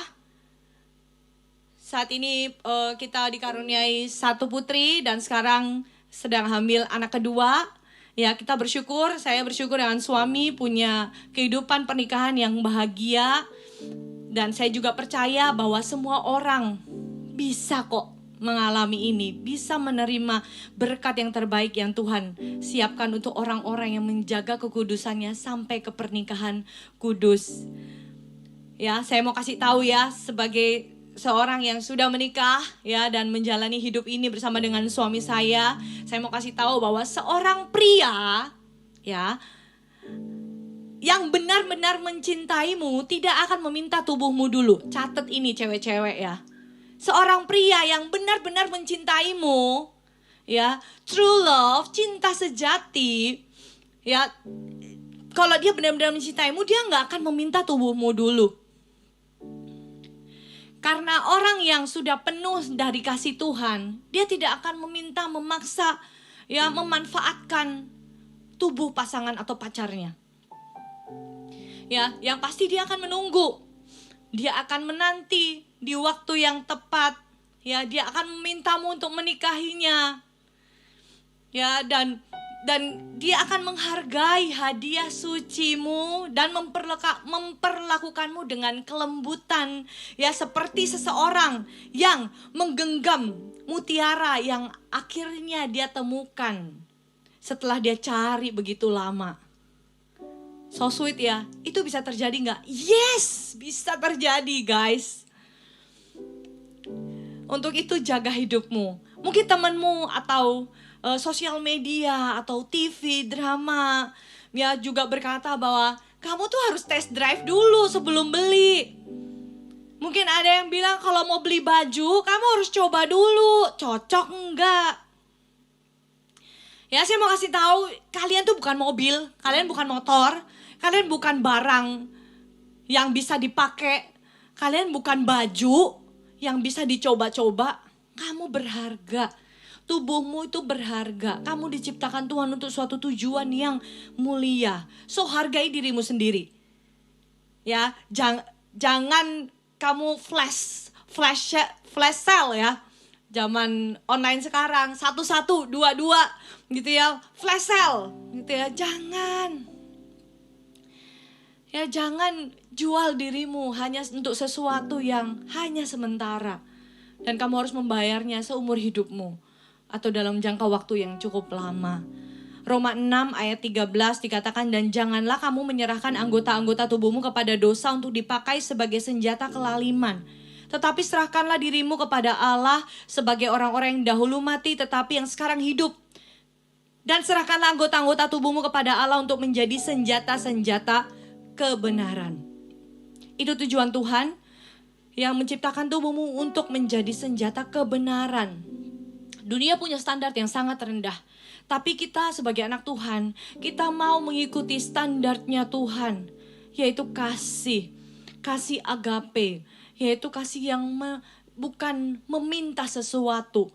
Saat ini kita dikaruniai 1 putri dan sekarang sedang hamil anak kedua. Ya, kita bersyukur, saya bersyukur dengan suami punya kehidupan pernikahan yang bahagia. Dan saya juga percaya bahwa semua orang bisa kok mengalami ini, bisa menerima berkat yang terbaik yang Tuhan siapkan untuk orang-orang yang menjaga kekudusannya sampai ke pernikahan kudus. Ya, saya mau kasih tahu ya, sebagai seorang yang sudah menikah ya dan menjalani hidup ini bersama dengan suami saya mau kasih tahu bahwa seorang pria ya yang benar-benar mencintaimu tidak akan meminta tubuhmu dulu. Catat ini cewek-cewek ya. Seorang pria yang benar-benar mencintaimu, ya, true love, cinta sejati, ya, kalau dia benar-benar mencintaimu, dia nggak akan meminta tubuhmu dulu. Karena orang yang sudah penuh dari kasih Tuhan, dia tidak akan meminta, memaksa, ya, memanfaatkan tubuh pasangan atau pacarnya. Ya, yang pasti dia akan menunggu. Dia akan menanti di waktu yang tepat. Ya, dia akan memintamu untuk menikahinya. Ya, dan dia akan menghargai hadiah sucimu dan memperlakukanmu dengan kelembutan. Ya, seperti seseorang yang menggenggam mutiara yang akhirnya dia temukan setelah dia cari begitu lama. So sweet ya, itu bisa terjadi gak? Yes, bisa terjadi guys. Untuk itu jaga hidupmu. Mungkin temanmu atau sosial media atau TV, drama ya juga berkata bahwa kamu tuh harus test drive dulu sebelum beli. Mungkin ada yang bilang kalau mau beli baju kamu harus coba dulu, cocok enggak? Ya saya mau kasih tahu, kalian tuh bukan mobil, kalian bukan motor, kalian bukan barang yang bisa dipakai, kalian bukan baju yang bisa dicoba-coba. Kamu berharga, tubuhmu itu berharga. Kamu diciptakan Tuhan untuk suatu tujuan yang mulia. So hargai dirimu sendiri. Ya, jangan kamu flash sale ya. Zaman online sekarang 1-1, 2-2 gitu ya, flash sale gitu ya. Jangan jual dirimu hanya untuk sesuatu yang hanya sementara dan kamu harus membayarnya seumur hidupmu atau dalam jangka waktu yang cukup lama. Roma 6 ayat 13 dikatakan, dan janganlah kamu menyerahkan anggota-anggota tubuhmu kepada dosa untuk dipakai sebagai senjata kelaliman. Tetapi serahkanlah dirimu kepada Allah sebagai orang-orang yang dahulu mati tetapi yang sekarang hidup. Dan serahkanlah anggota-anggota tubuhmu kepada Allah untuk menjadi senjata-senjata kebenaran. Itu tujuan Tuhan yang menciptakan tubuhmu untuk menjadi senjata kebenaran. Dunia punya standar yang sangat rendah. Tapi kita sebagai anak Tuhan, kita mau mengikuti standarnya Tuhan, yaitu kasih agape, yaitu kasih yang bukan meminta sesuatu,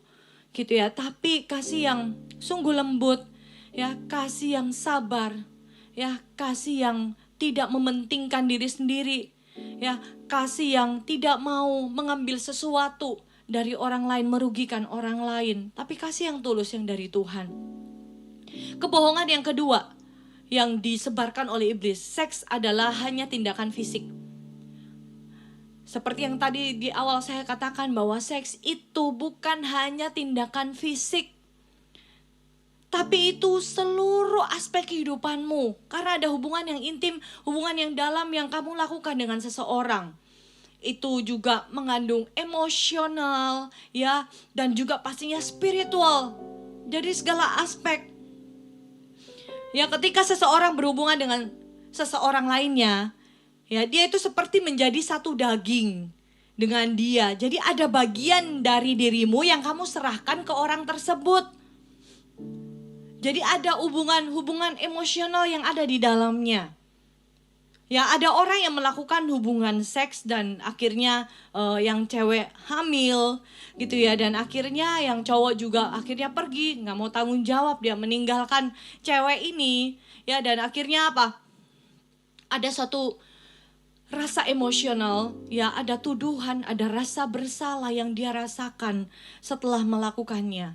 gitu ya, tapi kasih yang sungguh lembut, ya, kasih yang sabar, ya, kasih yang tidak mementingkan diri sendiri, ya, kasih yang tidak mau mengambil sesuatu dari orang lain, merugikan orang lain, tapi kasih yang tulus yang dari Tuhan. Kebohongan yang kedua yang disebarkan oleh iblis, seks adalah hanya tindakan fisik. Seperti yang tadi di awal saya katakan bahwa seks itu bukan hanya tindakan fisik, tapi itu seluruh aspek kehidupanmu. Karena ada hubungan yang intim, hubungan yang dalam yang kamu lakukan dengan seseorang. Itu juga mengandung emosional, ya, dan juga pastinya spiritual. Dari segala aspek. Ya, ketika seseorang berhubungan dengan seseorang lainnya, ya, dia itu seperti menjadi satu daging dengan dia. Jadi ada bagian dari dirimu yang kamu serahkan ke orang tersebut. Jadi ada hubungan emosional yang ada di dalamnya. Ya, ada orang yang melakukan hubungan seks dan akhirnya yang cewek hamil gitu ya, dan akhirnya yang cowok juga akhirnya pergi, nggak mau tanggung jawab, dia meninggalkan cewek ini ya, dan akhirnya apa? Ada satu rasa emosional, ya, ada tuduhan, ada rasa bersalah yang dia rasakan setelah melakukannya.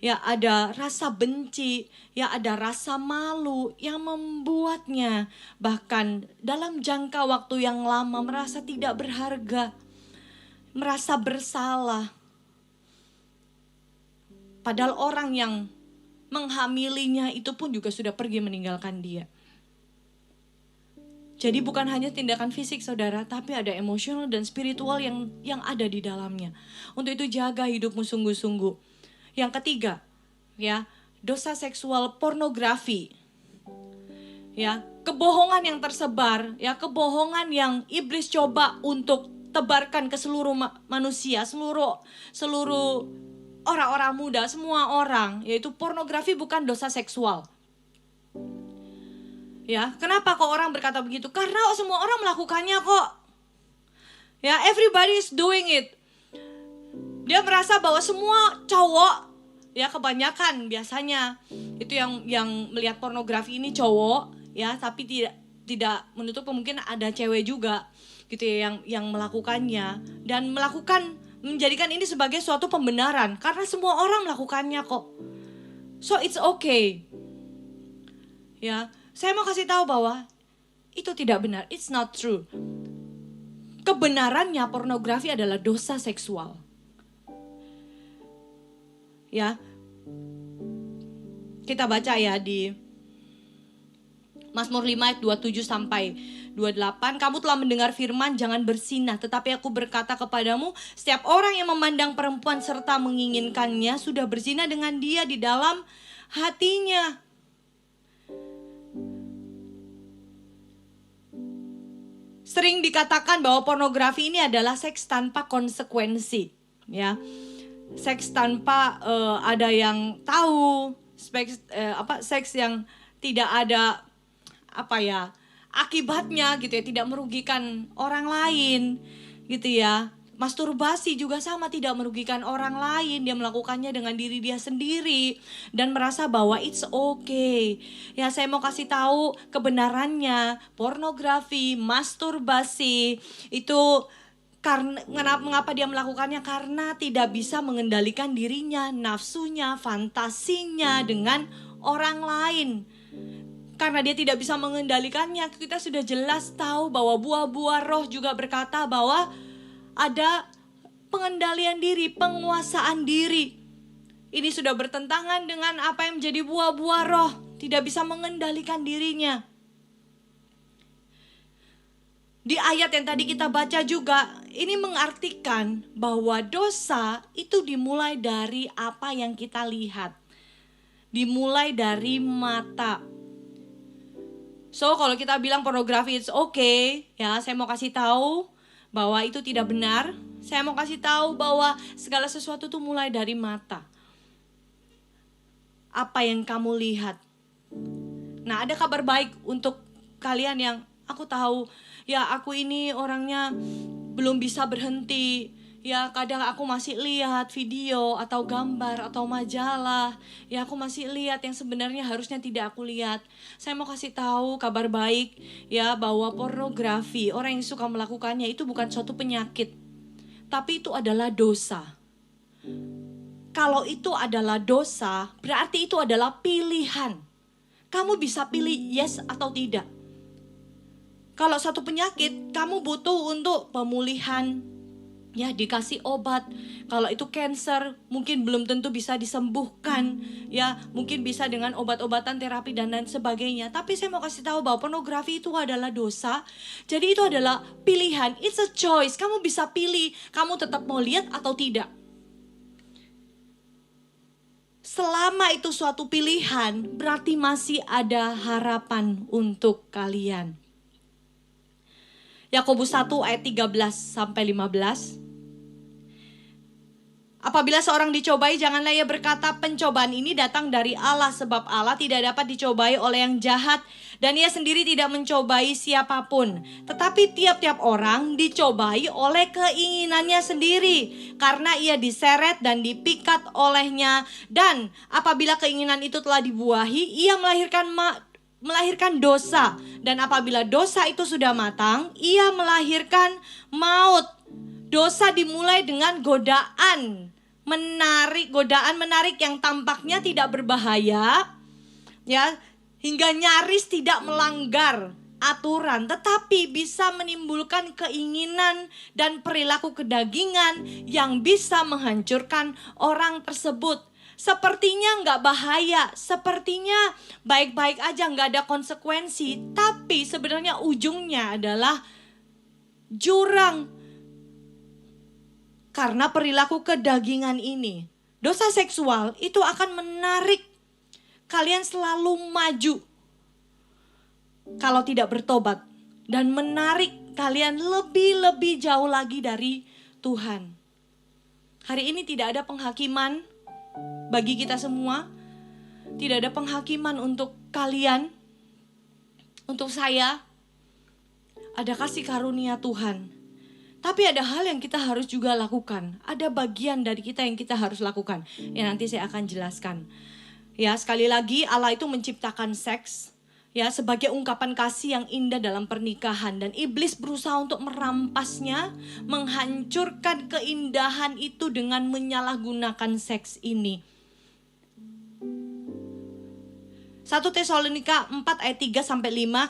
Ya, ada rasa benci, ya, ada rasa malu yang membuatnya bahkan dalam jangka waktu yang lama merasa tidak berharga, merasa bersalah. Padahal orang yang menghamilinya itu pun juga sudah pergi meninggalkan dia. Jadi bukan hanya tindakan fisik saudara, tapi ada emosional dan spiritual yang ada di dalamnya. Untuk itu jaga hidupmu sungguh-sungguh. Yang ketiga, ya, dosa seksual pornografi. Ya, kebohongan yang tersebar, ya, kebohongan yang iblis coba untuk tebarkan ke seluruh manusia, seluruh orang-orang muda, semua orang, yaitu pornografi bukan dosa seksual. Ya, kenapa kok orang berkata begitu? Karena semua orang melakukannya kok. Ya, everybody is doing it. Dia merasa bahwa semua cowok, ya, kebanyakan biasanya itu yang melihat pornografi ini cowok, ya, tapi tidak menutup kemungkinan ada cewek juga gitu ya yang melakukannya dan menjadikan ini sebagai suatu pembenaran karena semua orang melakukannya kok. So it's okay. Ya, saya mau kasih tahu bahwa itu tidak benar. It's not true. Kebenarannya pornografi adalah dosa seksual. Ya, kita baca ya di Mazmur 5 ayat 27 sampai 28. Kamu telah mendengar firman, jangan berzinah. Tetapi aku berkata kepadamu, setiap orang yang memandang perempuan serta menginginkannya sudah berzina dengan dia di dalam hatinya. Sering dikatakan bahwa pornografi ini adalah seks tanpa konsekuensi, ya. Seks tanpa ada yang tahu, seks yang tidak ada akibatnya gitu ya, tidak merugikan orang lain gitu ya. Masturbasi juga sama, tidak merugikan orang lain. Dia melakukannya dengan diri dia sendiri dan merasa bahwa it's okay. Ya, saya mau kasih tahu kebenarannya. Pornografi, masturbasi itu mengapa dia melakukannya? Karena tidak bisa mengendalikan dirinya, nafsunya, fantasinya dengan orang lain. Karena dia tidak bisa mengendalikannya, kita sudah jelas tahu bahwa buah-buah roh juga berkata bahwa ada pengendalian diri, penguasaan diri. Ini sudah bertentangan dengan apa yang menjadi buah-buah roh. Tidak bisa mengendalikan dirinya. Di ayat yang tadi kita baca juga, ini mengartikan bahwa dosa itu dimulai dari apa yang kita lihat. Dimulai dari mata. So, kalau kita bilang pornografi it's okay, ya, saya mau kasih tahu bahwa itu tidak benar. Saya mau kasih tahu bahwa segala sesuatu itu mulai dari mata. Apa yang kamu lihat. Nah, ada kabar baik untuk kalian yang aku tahu, ya aku ini orangnya belum bisa berhenti. Ya kadang aku masih lihat video atau gambar atau majalah. Ya aku masih lihat yang sebenarnya harusnya tidak aku lihat. Saya mau kasih tahu kabar baik ya bahwa pornografi, orang yang suka melakukannya itu bukan suatu penyakit. Tapi itu adalah dosa. Kalau itu adalah dosa, berarti itu adalah pilihan. Kamu bisa pilih yes atau tidak. Kalau satu penyakit, kamu butuh untuk pemulihan. Ya dikasih obat. Kalau itu cancer mungkin belum tentu bisa disembuhkan. Ya mungkin bisa dengan obat-obatan, terapi dan lain sebagainya. Tapi saya mau kasih tahu bahwa pornografi itu adalah dosa. Jadi itu adalah pilihan. It's a choice. Kamu bisa pilih. Kamu tetap mau lihat atau tidak. Selama itu suatu pilihan, berarti masih ada harapan untuk kalian. Yakobus 1 ayat 13-15. Apabila seorang dicobai, janganlah ia berkata pencobaan ini datang dari Allah, sebab Allah tidak dapat dicobai oleh yang jahat dan ia sendiri tidak mencobai siapapun. Tetapi tiap-tiap orang dicobai oleh keinginannya sendiri karena ia diseret dan dipikat olehnya. Dan apabila keinginan itu telah dibuahi, ia melahirkan dosa. Dan apabila dosa itu sudah matang, ia melahirkan maut. Dosa dimulai dengan godaan menarik yang tampaknya tidak berbahaya, ya, hingga nyaris tidak melanggar aturan, tetapi bisa menimbulkan keinginan dan perilaku kedagingan yang bisa menghancurkan orang tersebut. Sepertinya nggak bahaya, sepertinya baik-baik aja, nggak ada konsekuensi, tapi sebenarnya ujungnya adalah jurang. Karena perilaku kedagingan ini, dosa seksual itu akan menarik kalian selalu maju kalau tidak bertobat. Dan menarik kalian lebih jauh lagi dari Tuhan. Hari ini tidak ada penghakiman bagi kita semua. Tidak ada penghakiman untuk kalian, untuk saya. Ada kasih karunia Tuhan. Tapi ada hal yang kita harus juga lakukan. Ada bagian dari kita yang kita harus lakukan. Ya nanti saya akan jelaskan. Ya sekali lagi Allah itu menciptakan seks. Ya sebagai ungkapan kasih yang indah dalam pernikahan. Dan iblis berusaha untuk merampasnya. Menghancurkan keindahan itu dengan menyalahgunakan seks ini. 1 Tesalonika 4 ayat 3-5,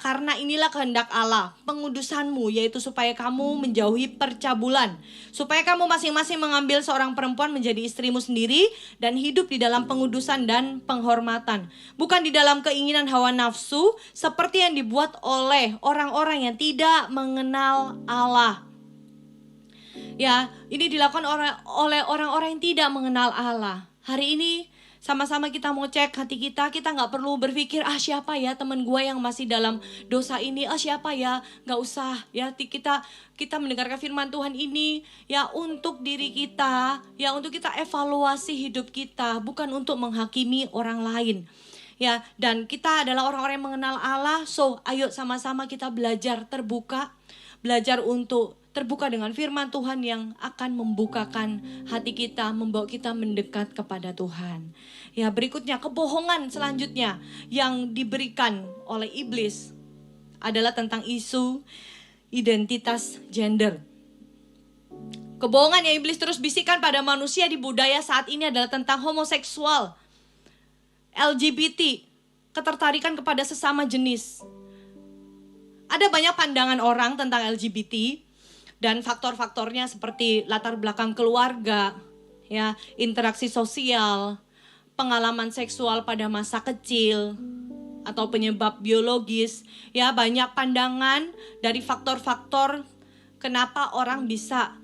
karena inilah kehendak Allah, pengudusanmu, yaitu supaya kamu menjauhi percabulan, supaya kamu masing-masing mengambil seorang perempuan menjadi istrimu sendiri, dan hidup di dalam pengudusan dan penghormatan, bukan di dalam keinginan hawa nafsu, seperti yang dibuat oleh orang-orang yang tidak mengenal Allah. Ya, ini dilakukan oleh orang-orang yang tidak mengenal Allah. Hari ini sama-sama kita mau cek hati kita gak perlu berpikir, siapa ya teman gue yang masih dalam dosa ini, siapa ya, gak usah ya. Kita mendengarkan firman Tuhan ini ya untuk diri kita, ya untuk kita evaluasi hidup kita, bukan untuk menghakimi orang lain. Ya, dan kita adalah orang-orang yang mengenal Allah, so ayo sama-sama kita belajar terbuka, belajar untuk terbuka dengan firman Tuhan yang akan membukakan hati kita, membawa kita mendekat kepada Tuhan. Ya, berikutnya kebohongan selanjutnya yang diberikan oleh iblis adalah tentang isu identitas gender. Kebohongan yang iblis terus bisikan pada manusia di budaya saat ini adalah tentang homoseksual, LGBT, ketertarikan kepada sesama jenis. Ada banyak pandangan orang tentang LGBT dan faktor-faktornya seperti latar belakang keluarga, ya, interaksi sosial, pengalaman seksual pada masa kecil, atau penyebab biologis. Ya, banyak pandangan dari faktor-faktor kenapa orang bisa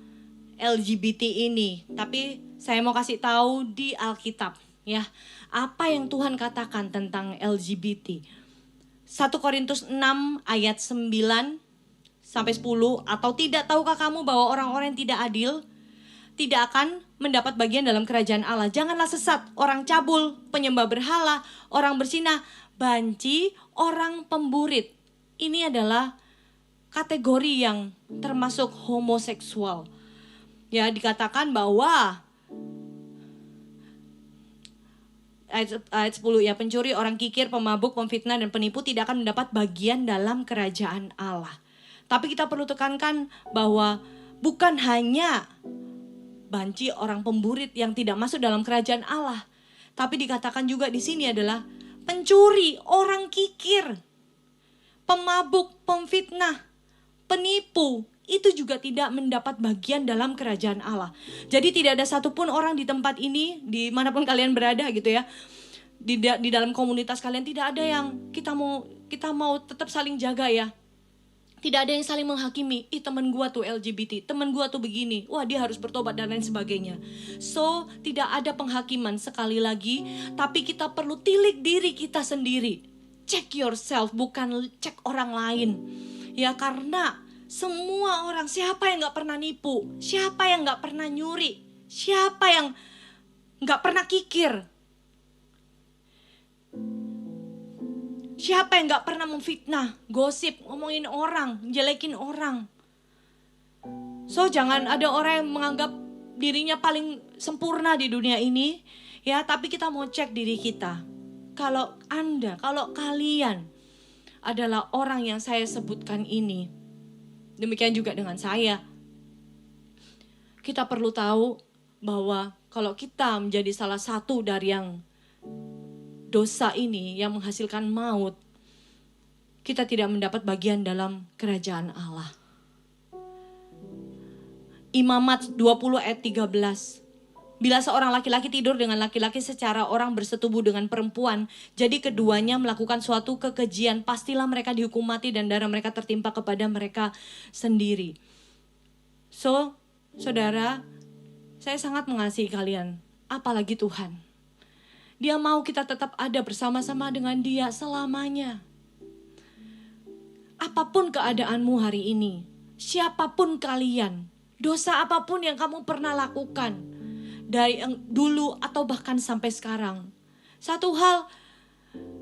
LGBT ini. Tapi saya mau kasih tahu di Alkitab, ya, apa yang Tuhan katakan tentang LGBT. 1 Korintus 6 ayat 9 sampai 10, atau tidak tahukah kamu bahwa orang-orang yang tidak adil tidak akan mendapat bagian dalam kerajaan Allah. Janganlah sesat, orang cabul, penyembah berhala, orang bersinah, banci, orang pemburit. Ini adalah kategori yang termasuk homoseksual. Ya, dikatakan bahwa ayat 10, ya, pencuri, orang kikir, pemabuk, pemfitnah, dan penipu tidak akan mendapat bagian dalam kerajaan Allah. Tapi kita perlu tekankan bahwa bukan hanya banci, orang pemburit yang tidak masuk dalam kerajaan Allah. Tapi dikatakan juga di sini adalah pencuri, orang kikir, pemabuk, pemfitnah, penipu, itu juga tidak mendapat bagian dalam kerajaan Allah. Jadi tidak ada satupun orang di tempat ini, dimanapun kalian berada gitu ya, di dalam komunitas kalian tidak ada yang kita mau tetap saling jaga ya. Tidak ada yang saling menghakimi, teman gua tuh LGBT, teman gua tuh begini, wah dia harus bertobat dan lain sebagainya. So, tidak ada penghakiman sekali lagi, tapi kita perlu tilik diri kita sendiri. Check yourself, bukan cek orang lain. Ya, karena semua orang, siapa yang gak pernah nipu, siapa yang gak pernah nyuri, siapa yang gak pernah kikir, siapa yang gak pernah memfitnah, gosip, ngomongin orang, jelekin orang. So, jangan ada orang yang menganggap dirinya paling sempurna di dunia ini, ya, tapi kita mau cek diri kita. Kalau kalian adalah orang yang saya sebutkan ini, demikian juga dengan saya. Kita perlu tahu bahwa kalau kita menjadi salah satu dari yang dosa ini yang menghasilkan maut, kita tidak mendapat bagian dalam kerajaan Allah. Imamat 20 ayat 13. Bila seorang laki-laki tidur dengan laki-laki secara orang bersetubuh dengan perempuan, jadi keduanya melakukan suatu kekejian, pastilah mereka dihukum mati dan darah mereka tertimpa kepada mereka sendiri. So, saudara, saya sangat mengasihi kalian, apalagi Tuhan. Dia mau kita tetap ada bersama-sama dengan Dia selamanya. Apapun keadaanmu hari ini, siapapun kalian, dosa apapun yang kamu pernah lakukan, dari yang dulu atau bahkan sampai sekarang. Satu hal,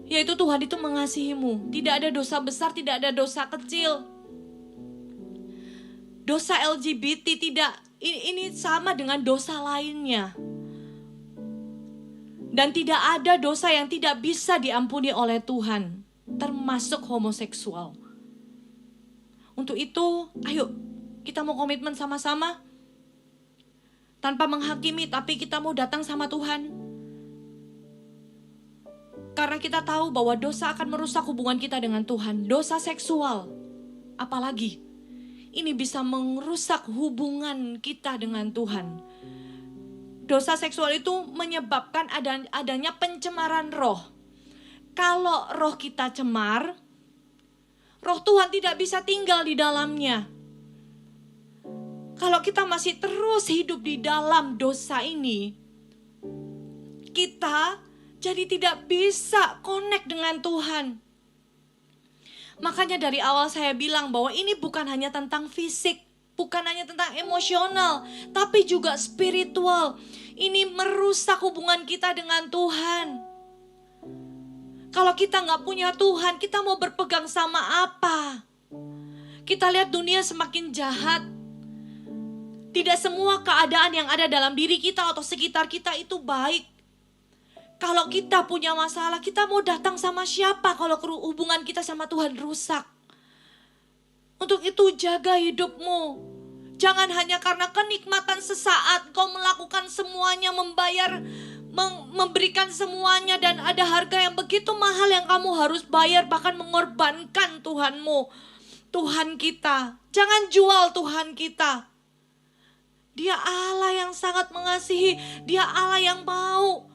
yaitu Tuhan itu mengasihimu. Tidak ada dosa besar, tidak ada dosa kecil. Dosa LGBT tidak, ini sama dengan dosa lainnya. Dan tidak ada dosa yang tidak bisa diampuni oleh Tuhan, termasuk homoseksual. Untuk itu, ayo kita mau komitmen sama-sama. Tanpa menghakimi, tapi kita mau datang sama Tuhan. Karena kita tahu bahwa dosa akan merusak hubungan kita dengan Tuhan. Dosa seksual, apalagi, ini bisa merusak hubungan kita dengan Tuhan. Dosa seksual itu menyebabkan adanya pencemaran roh. Kalau roh kita cemar, roh Tuhan tidak bisa tinggal di dalamnya. Kalau kita masih terus hidup di dalam dosa ini, kita jadi tidak bisa connect dengan Tuhan. Makanya dari awal saya bilang bahwa ini bukan hanya tentang fisik, bukan hanya tentang emosional, tapi juga spiritual. Ini merusak hubungan kita dengan Tuhan. Kalau kita gak punya Tuhan, kita mau berpegang sama apa? Kita lihat dunia semakin jahat. Tidak semua keadaan yang ada dalam diri kita atau sekitar kita itu baik. Kalau kita punya masalah, kita mau datang sama siapa kalau hubungan kita sama Tuhan rusak? Untuk itu jaga hidupmu. Jangan hanya karena kenikmatan sesaat kau melakukan semuanya, memberikan semuanya, dan ada harga yang begitu mahal yang kamu harus bayar, bahkan mengorbankan Tuhanmu, Tuhan kita. Jangan jual Tuhan kita. Dia Allah yang sangat mengasihi, Dia Allah yang mau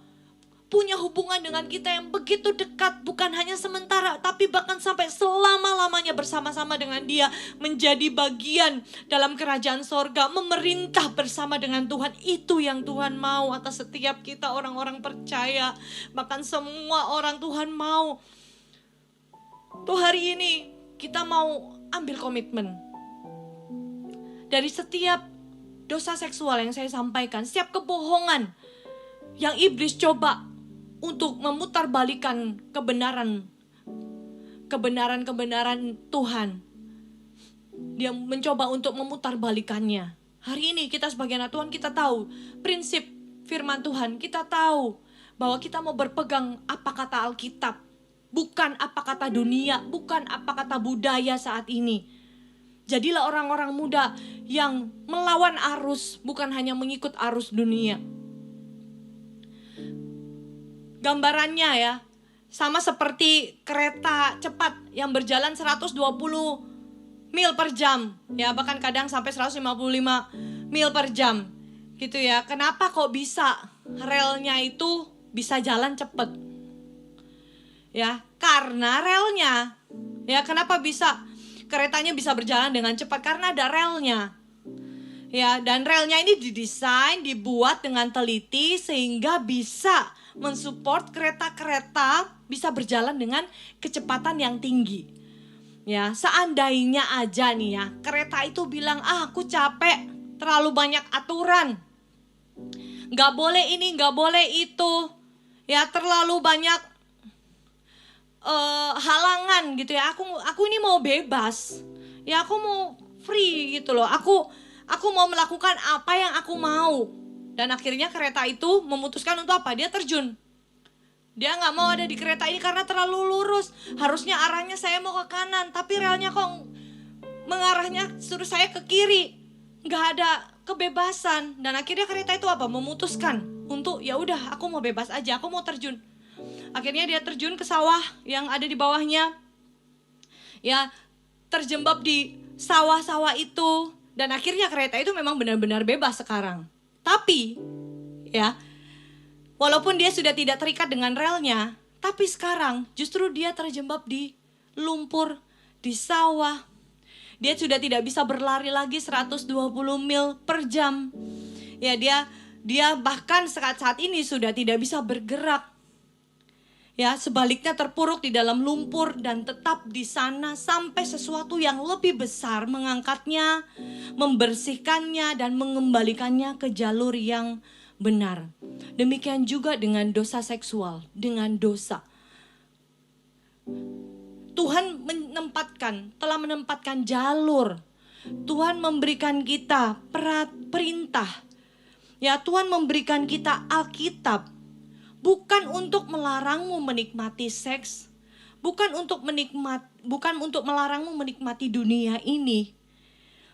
punya hubungan dengan kita yang begitu dekat, bukan hanya sementara, tapi bahkan sampai selama-lamanya bersama-sama dengan Dia, menjadi bagian dalam kerajaan sorga, memerintah bersama dengan Tuhan. Itu yang Tuhan mau atas setiap kita orang-orang percaya, bahkan semua orang Tuhan mau. Tuh hari ini kita mau ambil komitmen dari setiap dosa seksual yang saya sampaikan, setiap kebohongan yang iblis coba untuk memutarbalikkan kebenaran Tuhan. Dia mencoba untuk memutarbalikannya. Hari ini kita sebagai anak Tuhan, kita tahu prinsip firman Tuhan. Kita tahu bahwa kita mau berpegang apa kata Alkitab, bukan apa kata dunia, bukan apa kata budaya saat ini. Jadilah orang-orang muda yang melawan arus, bukan hanya mengikut arus dunia. Gambarannya ya, sama seperti kereta cepat yang berjalan 120 mil per jam. Ya, bahkan kadang sampai 155 mil per jam. Gitu ya. Kenapa kok bisa relnya itu bisa jalan cepat? Ya, karena relnya. Ya, kenapa bisa keretanya bisa berjalan dengan cepat? Karena ada relnya. Ya, dan relnya ini didesain, dibuat dengan teliti sehingga bisa mensupport kereta-kereta bisa berjalan dengan kecepatan yang tinggi. Ya, seandainya aja nih ya, kereta itu bilang, aku capek, terlalu banyak aturan. Gak boleh ini, gak boleh itu. Ya, terlalu banyak halangan gitu ya. Aku ini mau bebas. Ya, aku mau free gitu loh. Aku mau melakukan apa yang aku mau. Dan akhirnya kereta itu memutuskan untuk apa? Dia terjun. Dia gak mau ada di kereta ini karena terlalu lurus. Harusnya arahnya saya mau ke kanan, tapi relnya kok mengarahnya suruh saya ke kiri. Gak ada kebebasan. Dan akhirnya kereta itu apa? Memutuskan untuk ya udah aku mau bebas aja, aku mau terjun. Akhirnya dia terjun ke sawah yang ada di bawahnya. Ya, terjebak di sawah-sawah itu. Dan akhirnya kereta itu memang benar-benar bebas sekarang. Tapi, ya, walaupun dia sudah tidak terikat dengan relnya, tapi sekarang justru dia terjebak di lumpur, di sawah. Dia sudah tidak bisa berlari lagi 120 mil per jam. Ya, dia bahkan saat ini sudah tidak bisa bergerak. Ya, sebaliknya terpuruk di dalam lumpur dan tetap di sana sampai sesuatu yang lebih besar mengangkatnya, membersihkannya dan mengembalikannya ke jalur yang benar. Demikian juga dengan dosa seksual, dengan dosa. Tuhan telah menempatkan jalur. Tuhan memberikan kita perintah. Ya, Tuhan memberikan kita Alkitab. Bukan untuk melarangmu menikmati seks, bukan untuk melarangmu menikmati dunia ini.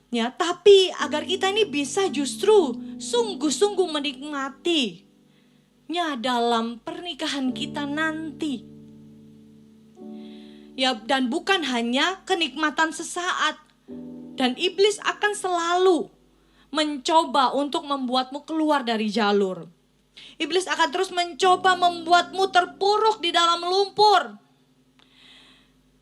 Ya, tapi agar kita ini bisa justru sungguh-sungguh menikmatinya dalam pernikahan kita nanti. Ya, dan bukan hanya kenikmatan sesaat. Dan iblis akan selalu mencoba untuk membuatmu keluar dari jalur. Iblis akan terus mencoba membuatmu terpuruk di dalam lumpur.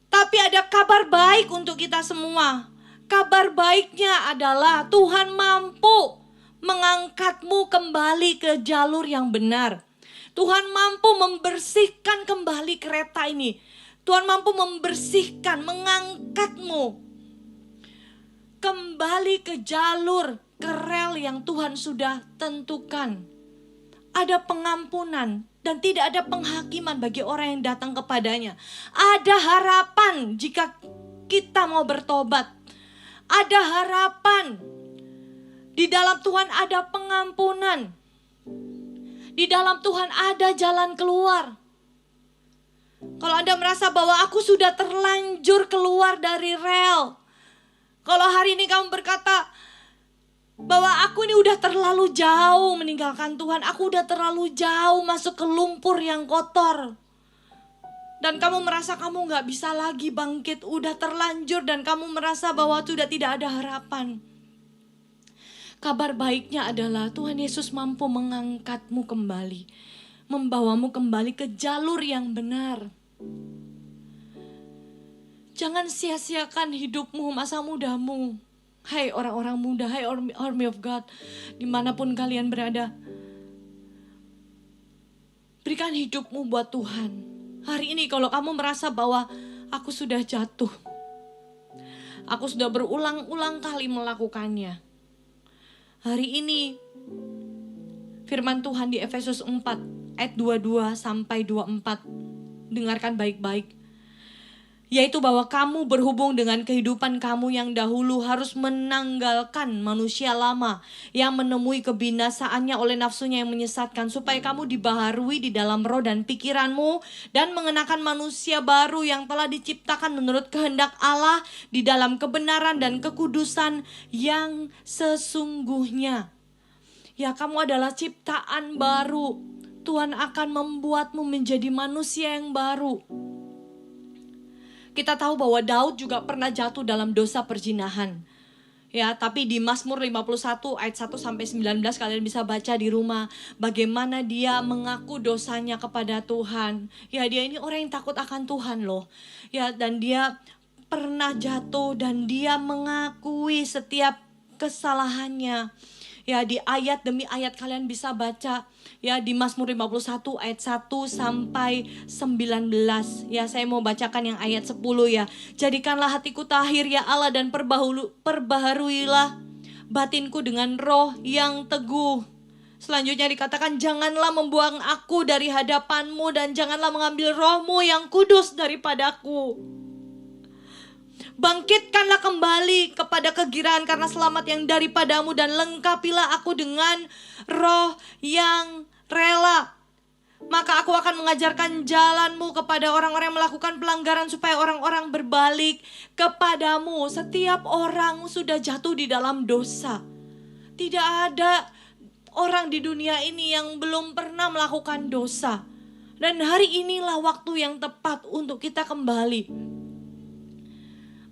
Tapi ada kabar baik untuk kita semua. Kabar baiknya adalah Tuhan mampu mengangkatmu kembali ke jalur yang benar. Tuhan mampu membersihkan kembali kereta ini. Tuhan mampu membersihkan, mengangkatmu kembali ke jalur, ke rel yang Tuhan sudah tentukan. Ada pengampunan dan tidak ada penghakiman bagi orang yang datang kepadanya. Ada harapan jika kita mau bertobat. Ada harapan Di dalam Tuhan ada pengampunan. Di dalam Tuhan ada jalan keluar. Kalau Anda merasa bahwa aku sudah terlanjur keluar dari rel. Kalau hari ini kamu berkata bahwa aku ini udah terlalu jauh meninggalkan Tuhan. Aku udah terlalu jauh masuk ke lumpur yang kotor. Dan kamu merasa kamu gak bisa lagi bangkit. Udah terlanjur dan kamu merasa bahwa sudah tidak ada harapan. Kabar baiknya adalah Tuhan Yesus mampu mengangkatmu kembali. Membawamu kembali ke jalur yang benar. Jangan sia-siakan hidupmu, masa mudamu. Hai orang-orang muda, hai army of God, dimanapun kalian berada. Berikan hidupmu buat Tuhan. Hari ini kalau kamu merasa bahwa aku sudah jatuh. Aku sudah berulang-ulang kali melakukannya. Hari ini firman Tuhan di Efesus 4 ayat 22 sampai 24. Dengarkan baik-baik. Yaitu bahwa kamu berhubung dengan kehidupan kamu yang dahulu harus menanggalkan manusia lama yang menemui kebinasaannya oleh nafsunya yang menyesatkan, supaya kamu dibaharui di dalam roh dan pikiranmu dan mengenakan manusia baru yang telah diciptakan menurut kehendak Allah di dalam kebenaran dan kekudusan yang sesungguhnya. Ya, kamu adalah ciptaan baru. Tuhan akan membuatmu menjadi manusia yang baru. Kita tahu bahwa Daud juga pernah jatuh dalam dosa perzinahan. Ya, tapi di Mazmur 51 ayat 1 sampai 19 kalian bisa baca di rumah bagaimana dia mengaku dosanya kepada Tuhan. Ya, dia ini orang yang takut akan Tuhan loh. Ya, dan dia pernah jatuh dan dia mengakui setiap kesalahannya. Ya, di ayat demi ayat kalian bisa baca. Ya, di Mazmur 51 ayat 1 sampai 19. Ya, saya mau bacakan yang ayat 10 ya. Jadikanlah hatiku tahir ya Allah, dan perbaharuilah batinku dengan roh yang teguh. Selanjutnya dikatakan, janganlah membuang aku dari hadapanmu dan janganlah mengambil rohmu yang kudus daripadaku. Bangkitkanlah kembali kepada kegiraan karena selamat yang daripadamu, dan lengkapilah aku dengan roh yang rela. Maka aku akan mengajarkan jalanmu kepada orang-orang yang melakukan pelanggaran, supaya orang-orang berbalik kepadamu. Setiap orang sudah jatuh di dalam dosa. Tidak ada orang di dunia ini yang belum pernah melakukan dosa. Dan hari inilah waktu yang tepat untuk kita kembali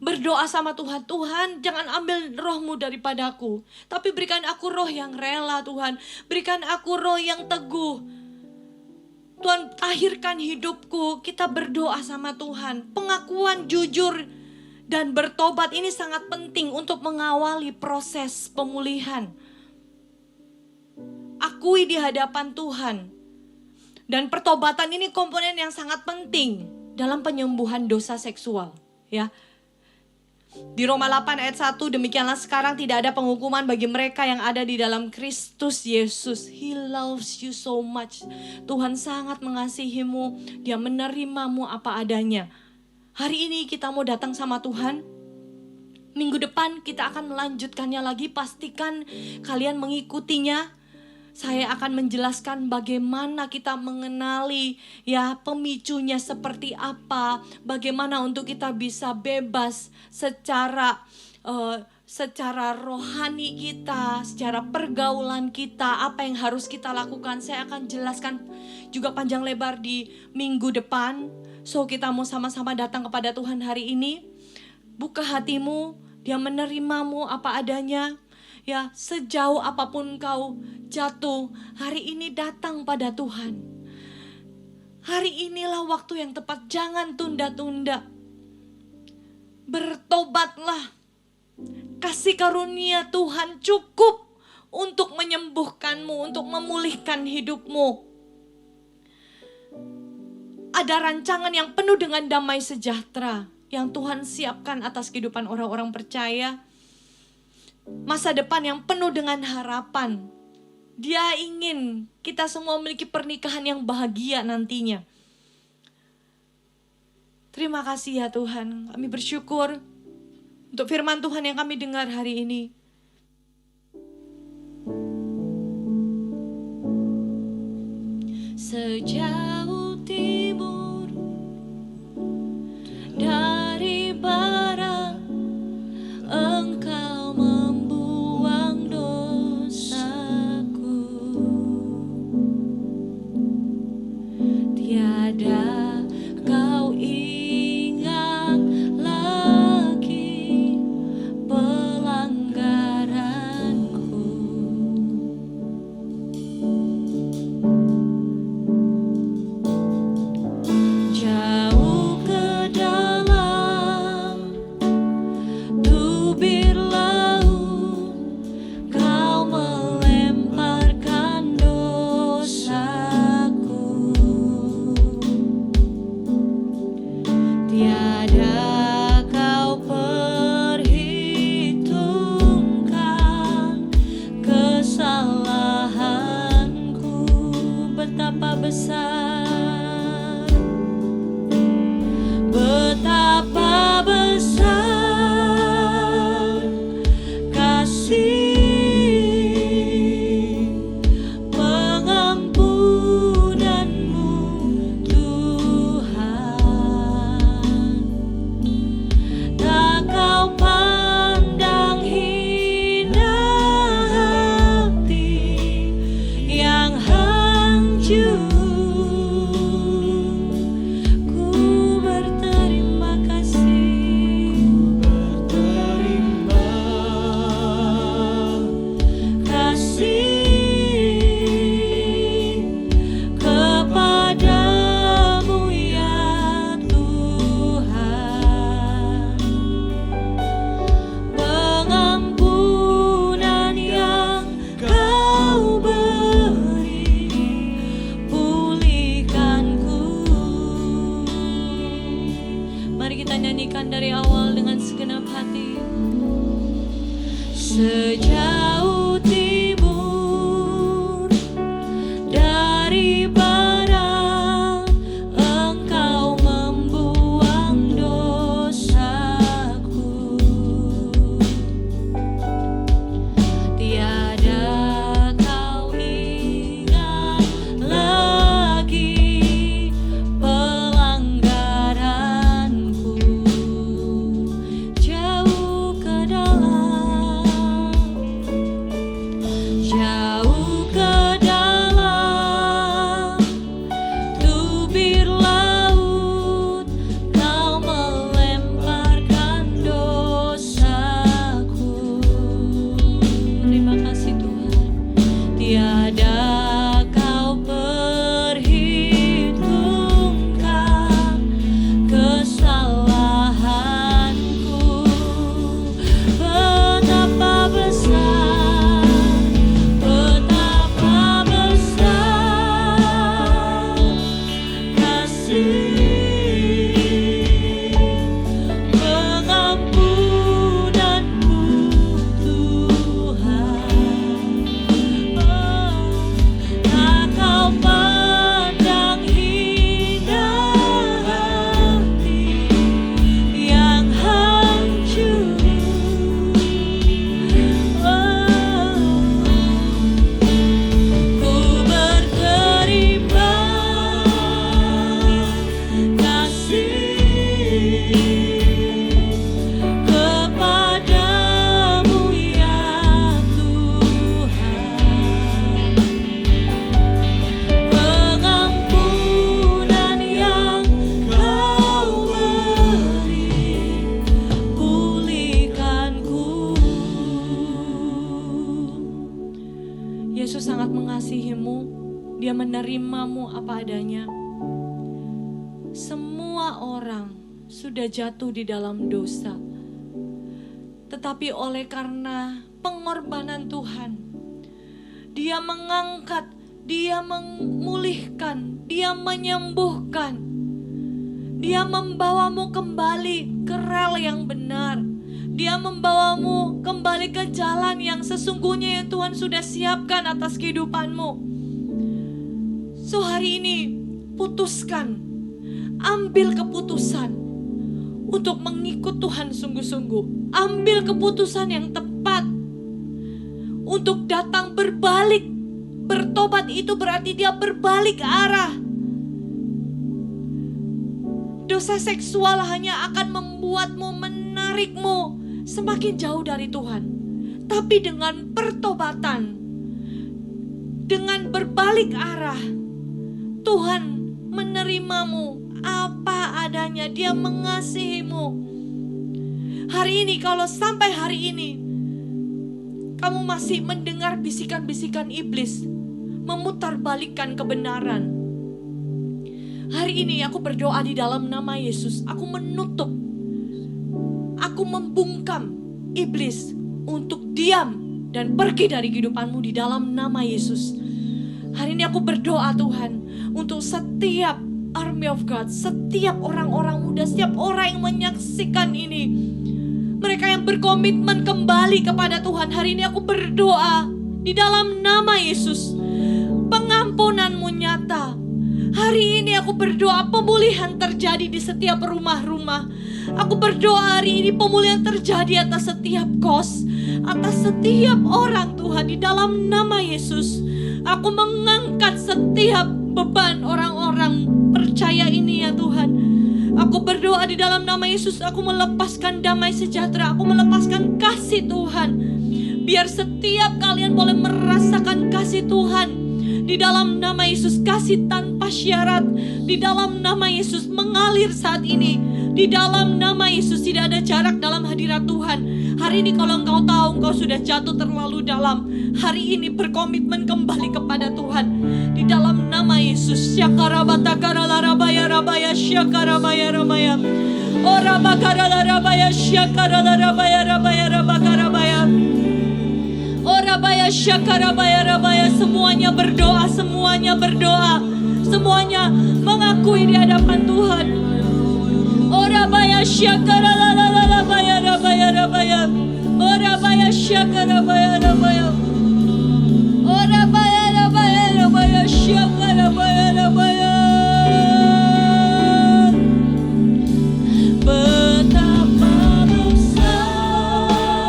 berdoa sama Tuhan. Tuhan, jangan ambil rohmu daripadaku, tapi berikan aku roh yang rela Tuhan. Berikan aku roh yang teguh. Tuhan, tahirkan hidupku. Kita berdoa sama Tuhan. Pengakuan jujur dan bertobat ini sangat penting untuk mengawali proses pemulihan. Akui di hadapan Tuhan. Dan pertobatan ini komponen yang sangat penting dalam penyembuhan dosa seksual. Ya. Di Roma 8 ayat 1, demikianlah sekarang tidak ada penghukuman bagi mereka yang ada di dalam Kristus Yesus. He loves you so much. Tuhan sangat mengasihimu. Dia menerimamu apa adanya. Hari ini kita mau datang sama Tuhan. Minggu depan kita akan melanjutkannya lagi. Pastikan kalian mengikutinya. Saya akan menjelaskan bagaimana kita mengenali ya pemicunya seperti apa, bagaimana untuk kita bisa bebas secara rohani kita, secara pergaulan kita, apa yang harus kita lakukan. Saya akan jelaskan juga panjang lebar di minggu depan. So kita mau sama-sama datang kepada Tuhan hari ini. Buka hatimu, Dia menerimamu apa adanya. Ya, sejauh apapun kau jatuh, hari ini datang pada Tuhan. Hari inilah waktu yang tepat, jangan tunda-tunda. Bertobatlah. Kasih karunia Tuhan cukup untuk menyembuhkanmu, untuk memulihkan hidupmu. Ada rancangan yang penuh dengan damai sejahtera yang Tuhan siapkan atas kehidupan orang-orang percaya. Masa depan yang penuh dengan harapan. Dia ingin kita semua memiliki pernikahan yang bahagia nantinya. Terima kasih ya Tuhan. Kami bersyukur untuk firman Tuhan yang kami dengar hari ini. Sejauh timur dari barat, Engkau membuang dosaku. Tiada kau ingat lagi pelanggaranku. Jauh ke dalam tubir laut, kau melemparkan dosaku. Tiada kau perhitungkan kesalahanku. Betapa besar, betapa besar kasih pengampunanmu, Tuhan. Tak kau pandang hina hati yang hancur. Ku berterima kasih, kasih kepadamu ya Tuhan. Pengampunan yang kau beri, pulihkanku. Mari kita nyanyikan dari awal dengan segenap hati. Sejauh timur dari barat, Engkau membuang dosaku. Tiada kau ingat lagi pelanggaranku. Jauh ke dalam, jauh ke dalam tubir laut, kau melemparkan dosaku. Terima kasih Tuhan. Tiada kau perhitungkan kesalahanku. Betapa besar, betapa besar kasih pengampunanmu, Tuhan. Tak kau pandang hina hati yang hancur. Ku berterima kasih kepadamu ya Tuhan. Pengampunan yang kau beri, pulihkanku. Yesus sangat mengasihimu. Dia menerimamu apa adanya. Semua orang sudah jatuh di dalam dosa. Tetapi oleh karena pengorbanan Tuhan, Dia mengangkat, Dia memulihkan, Dia menyembuhkan. Dia membawamu kembali ke rel yang benar. Dia membawamu kembali ke jalan yang sesungguhnya yang Tuhan sudah siapkan atas kehidupanmu. So hari ini putuskan, ambil keputusan untuk mengikut Tuhan sungguh-sungguh. Ambil keputusan yang tepat untuk datang berbalik Bertobat itu berarti dia berbalik arah. Dosa seksual hanya akan membuatmu, menarikmu semakin jauh dari Tuhan. Tapi dengan pertobatan, dengan berbalik arah, Tuhan menerimamu apa adanya. Dia mengasihimu. Hari ini, kalau sampai hari ini kamu masih mendengar bisikan-bisikan iblis memutarbalikkan kebenaran, hari ini aku berdoa di dalam nama Yesus. Aku menutup, aku membungkam iblis untuk diam dan pergi dari kehidupanmu di dalam nama Yesus. Hari ini aku berdoa Tuhan untuk setiap army of God, setiap orang-orang muda, setiap orang yang menyaksikan ini, mereka yang berkomitmen kembali kepada Tuhan. Hari ini aku berdoa di dalam nama Yesus, pengampunanmu nyata. Hari ini aku berdoa pemulihan terjadi di setiap rumah-rumah. Aku berdoa hari ini pemulihan terjadi atas setiap kos, atas setiap orang Tuhan di dalam nama Yesus. Aku mengangkat setiap beban orang-orang percaya ini ya Tuhan. Aku berdoa di dalam nama Yesus, aku melepaskan damai sejahtera, aku melepaskan kasih Tuhan. Biar setiap kalian boleh merasakan kasih Tuhan. Di dalam nama Yesus, kasih tanpa syarat. Di dalam nama Yesus mengalir saat ini. Di dalam nama Yesus tidak ada jarak dalam hadirat Tuhan. Hari ini kalau engkau tahu engkau sudah jatuh terlalu dalam, hari ini berkomitmen kembali kepada Tuhan. Di dalam nama Yesus. Syakarabatakaralarabaya rabaya syakarabaya rabaya. Orabakararabaya syakaralarabaya rabaya rabakarabaya. Orabaya syakarabaya rabaya. Semuanya berdoa, semuanya berdoa. Semuanya mengakui di hadapan Tuhan. Orabaya syakaralarabaya rabaya rabaya. Orabaya syakarabaya rabaya. Orabaya rabaya rabaya syakarabaya rabaya. Betapa besar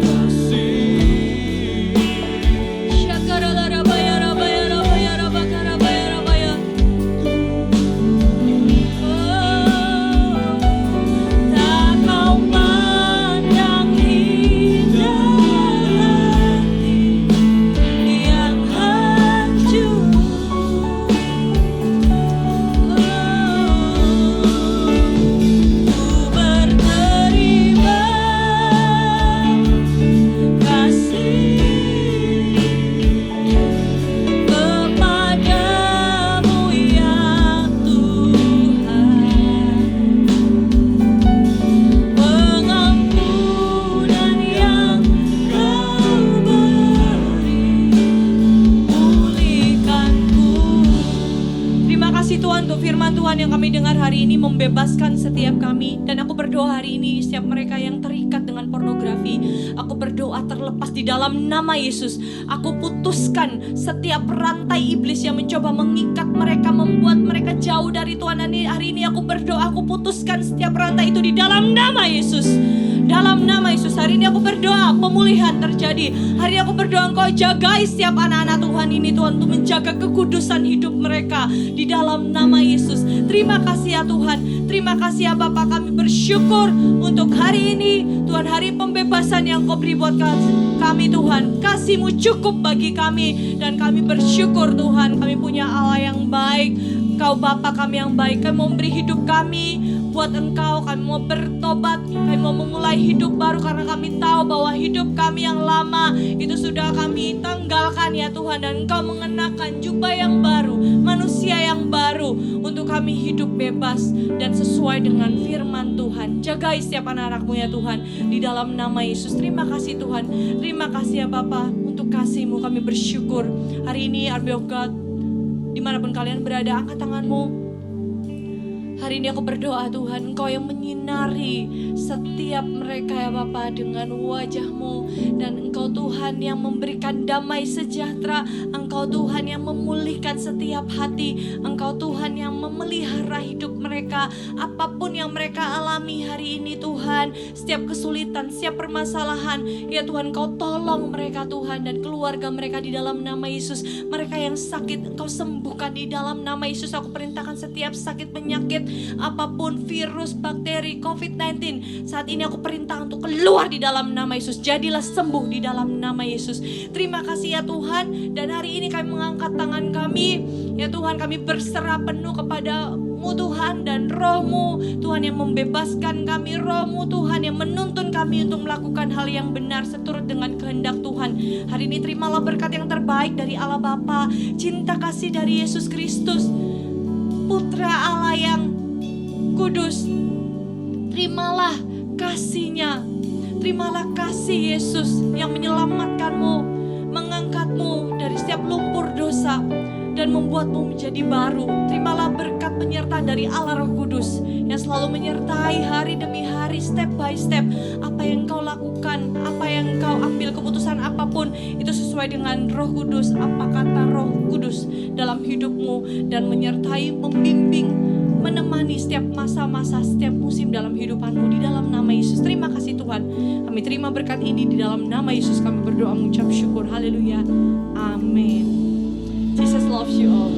kasih. Syakaralarabaya rabaya rabaya rabakarabaya rabaya. Tak kau pandang indah hati yang hancur. Ku berterima kasih kepadamu ya Tuhan. Pengampunan yang Kau beri, pulihkanku. Terima kasih Tuhan untuk firman Tuhan yang kami dengar hari ini membebaskan setiap kami. Dan aku berdoa hari ini setiap mereka yang terikat dengan pornografi, aku berdoa terlepas di dalam nama Yesus. Aku putuskan setiap rantai iblis yang mencoba mengikat mereka, membuat mereka jauh dari Tuhan. Hari ini aku berdoa, aku putuskan setiap rantai itu di dalam nama Yesus. Dalam nama Yesus, hari ini aku berdoa pemulihan terjadi. Hari ini aku berdoa Engkau jagai setiap anak-anak Tuhan ini Tuhan, untuk menjaga kekudusan hidup mereka di dalam nama Yesus. Terima kasih ya Tuhan. Terima kasih ya Bapa, kami bersyukur untuk hari ini Tuhan, hari pembebasan yang Kau beri buat kami Tuhan. Kasih-Mu cukup bagi kami dan kami bersyukur Tuhan, kami punya Allah yang baik. Engkau Bapa kami yang baik, kami mau beri hidup kami buat Engkau, kami mau bertobat, kami mau memulai hidup baru karena kami tahu bahwa hidup kami yang lama itu sudah kami tanggalkan ya Tuhan, dan Engkau mengenakan jubah yang baru, manusia yang baru untuk kami hidup bebas dan sesuai dengan firman Tuhan. Jagai setiap anak-anak-Mu ya Tuhan, di dalam nama Yesus. Terima kasih Tuhan, terima kasih ya Bapa untuk kasih-Mu, kami bersyukur. Hari ini Army of God, dimanapun kalian berada, angkat tanganmu. Hari ini aku berdoa Tuhan, Engkau yang menyinari setiap mereka ya Bapa dengan wajah-Mu. Dan Engkau Tuhan yang memberikan damai sejahtera. Engkau Tuhan yang memulihkan setiap hati. Engkau Tuhan yang memelihara hidup mereka. Apapun yang mereka alami hari ini Tuhan, setiap kesulitan, setiap permasalahan, ya Tuhan Engkau tolong mereka Tuhan dan keluarga mereka di dalam nama Yesus. Mereka yang sakit Engkau sembuhkan di dalam nama Yesus. Aku perintahkan setiap sakit penyakit, apapun virus, bakteri, COVID-19, saat ini aku perintah untuk keluar di dalam nama Yesus. Jadilah sembuh di dalam nama Yesus. Terima kasih ya Tuhan. Dan hari ini kami mengangkat tangan kami, ya Tuhan, kami berserah penuh kepada-Mu Tuhan, dan Roh-Mu Tuhan yang membebaskan kami, Roh-Mu Tuhan yang menuntun kami untuk melakukan hal yang benar seturut dengan kehendak Tuhan. Hari ini terimalah berkat yang terbaik dari Allah Bapa, cinta kasih dari Yesus Kristus, Putra Allah yang kudus. Terimalah kasih-Nya, terimalah kasih Yesus yang menyelamatkanmu, mengangkatmu dari setiap lumpur dosa dan membuatmu menjadi baru. Terimalah berkat penyertaan dari Allah Roh Kudus yang selalu menyertai hari demi hari, step by step. Apa yang Engkau lakukan, apa yang Engkau ambil keputusan apapun, itu sesuai dengan Roh Kudus, apa kata Roh Kudus dalam hidupmu, dan menyertai, membimbing, menemani setiap masa-masa, setiap musim dalam hidupanmu di dalam nama Yesus. Terima kasih Tuhan. Kami terima berkat ini di dalam nama Yesus. Kami berdoa mengucap syukur. Haleluya. Amin. Jesus loves you all.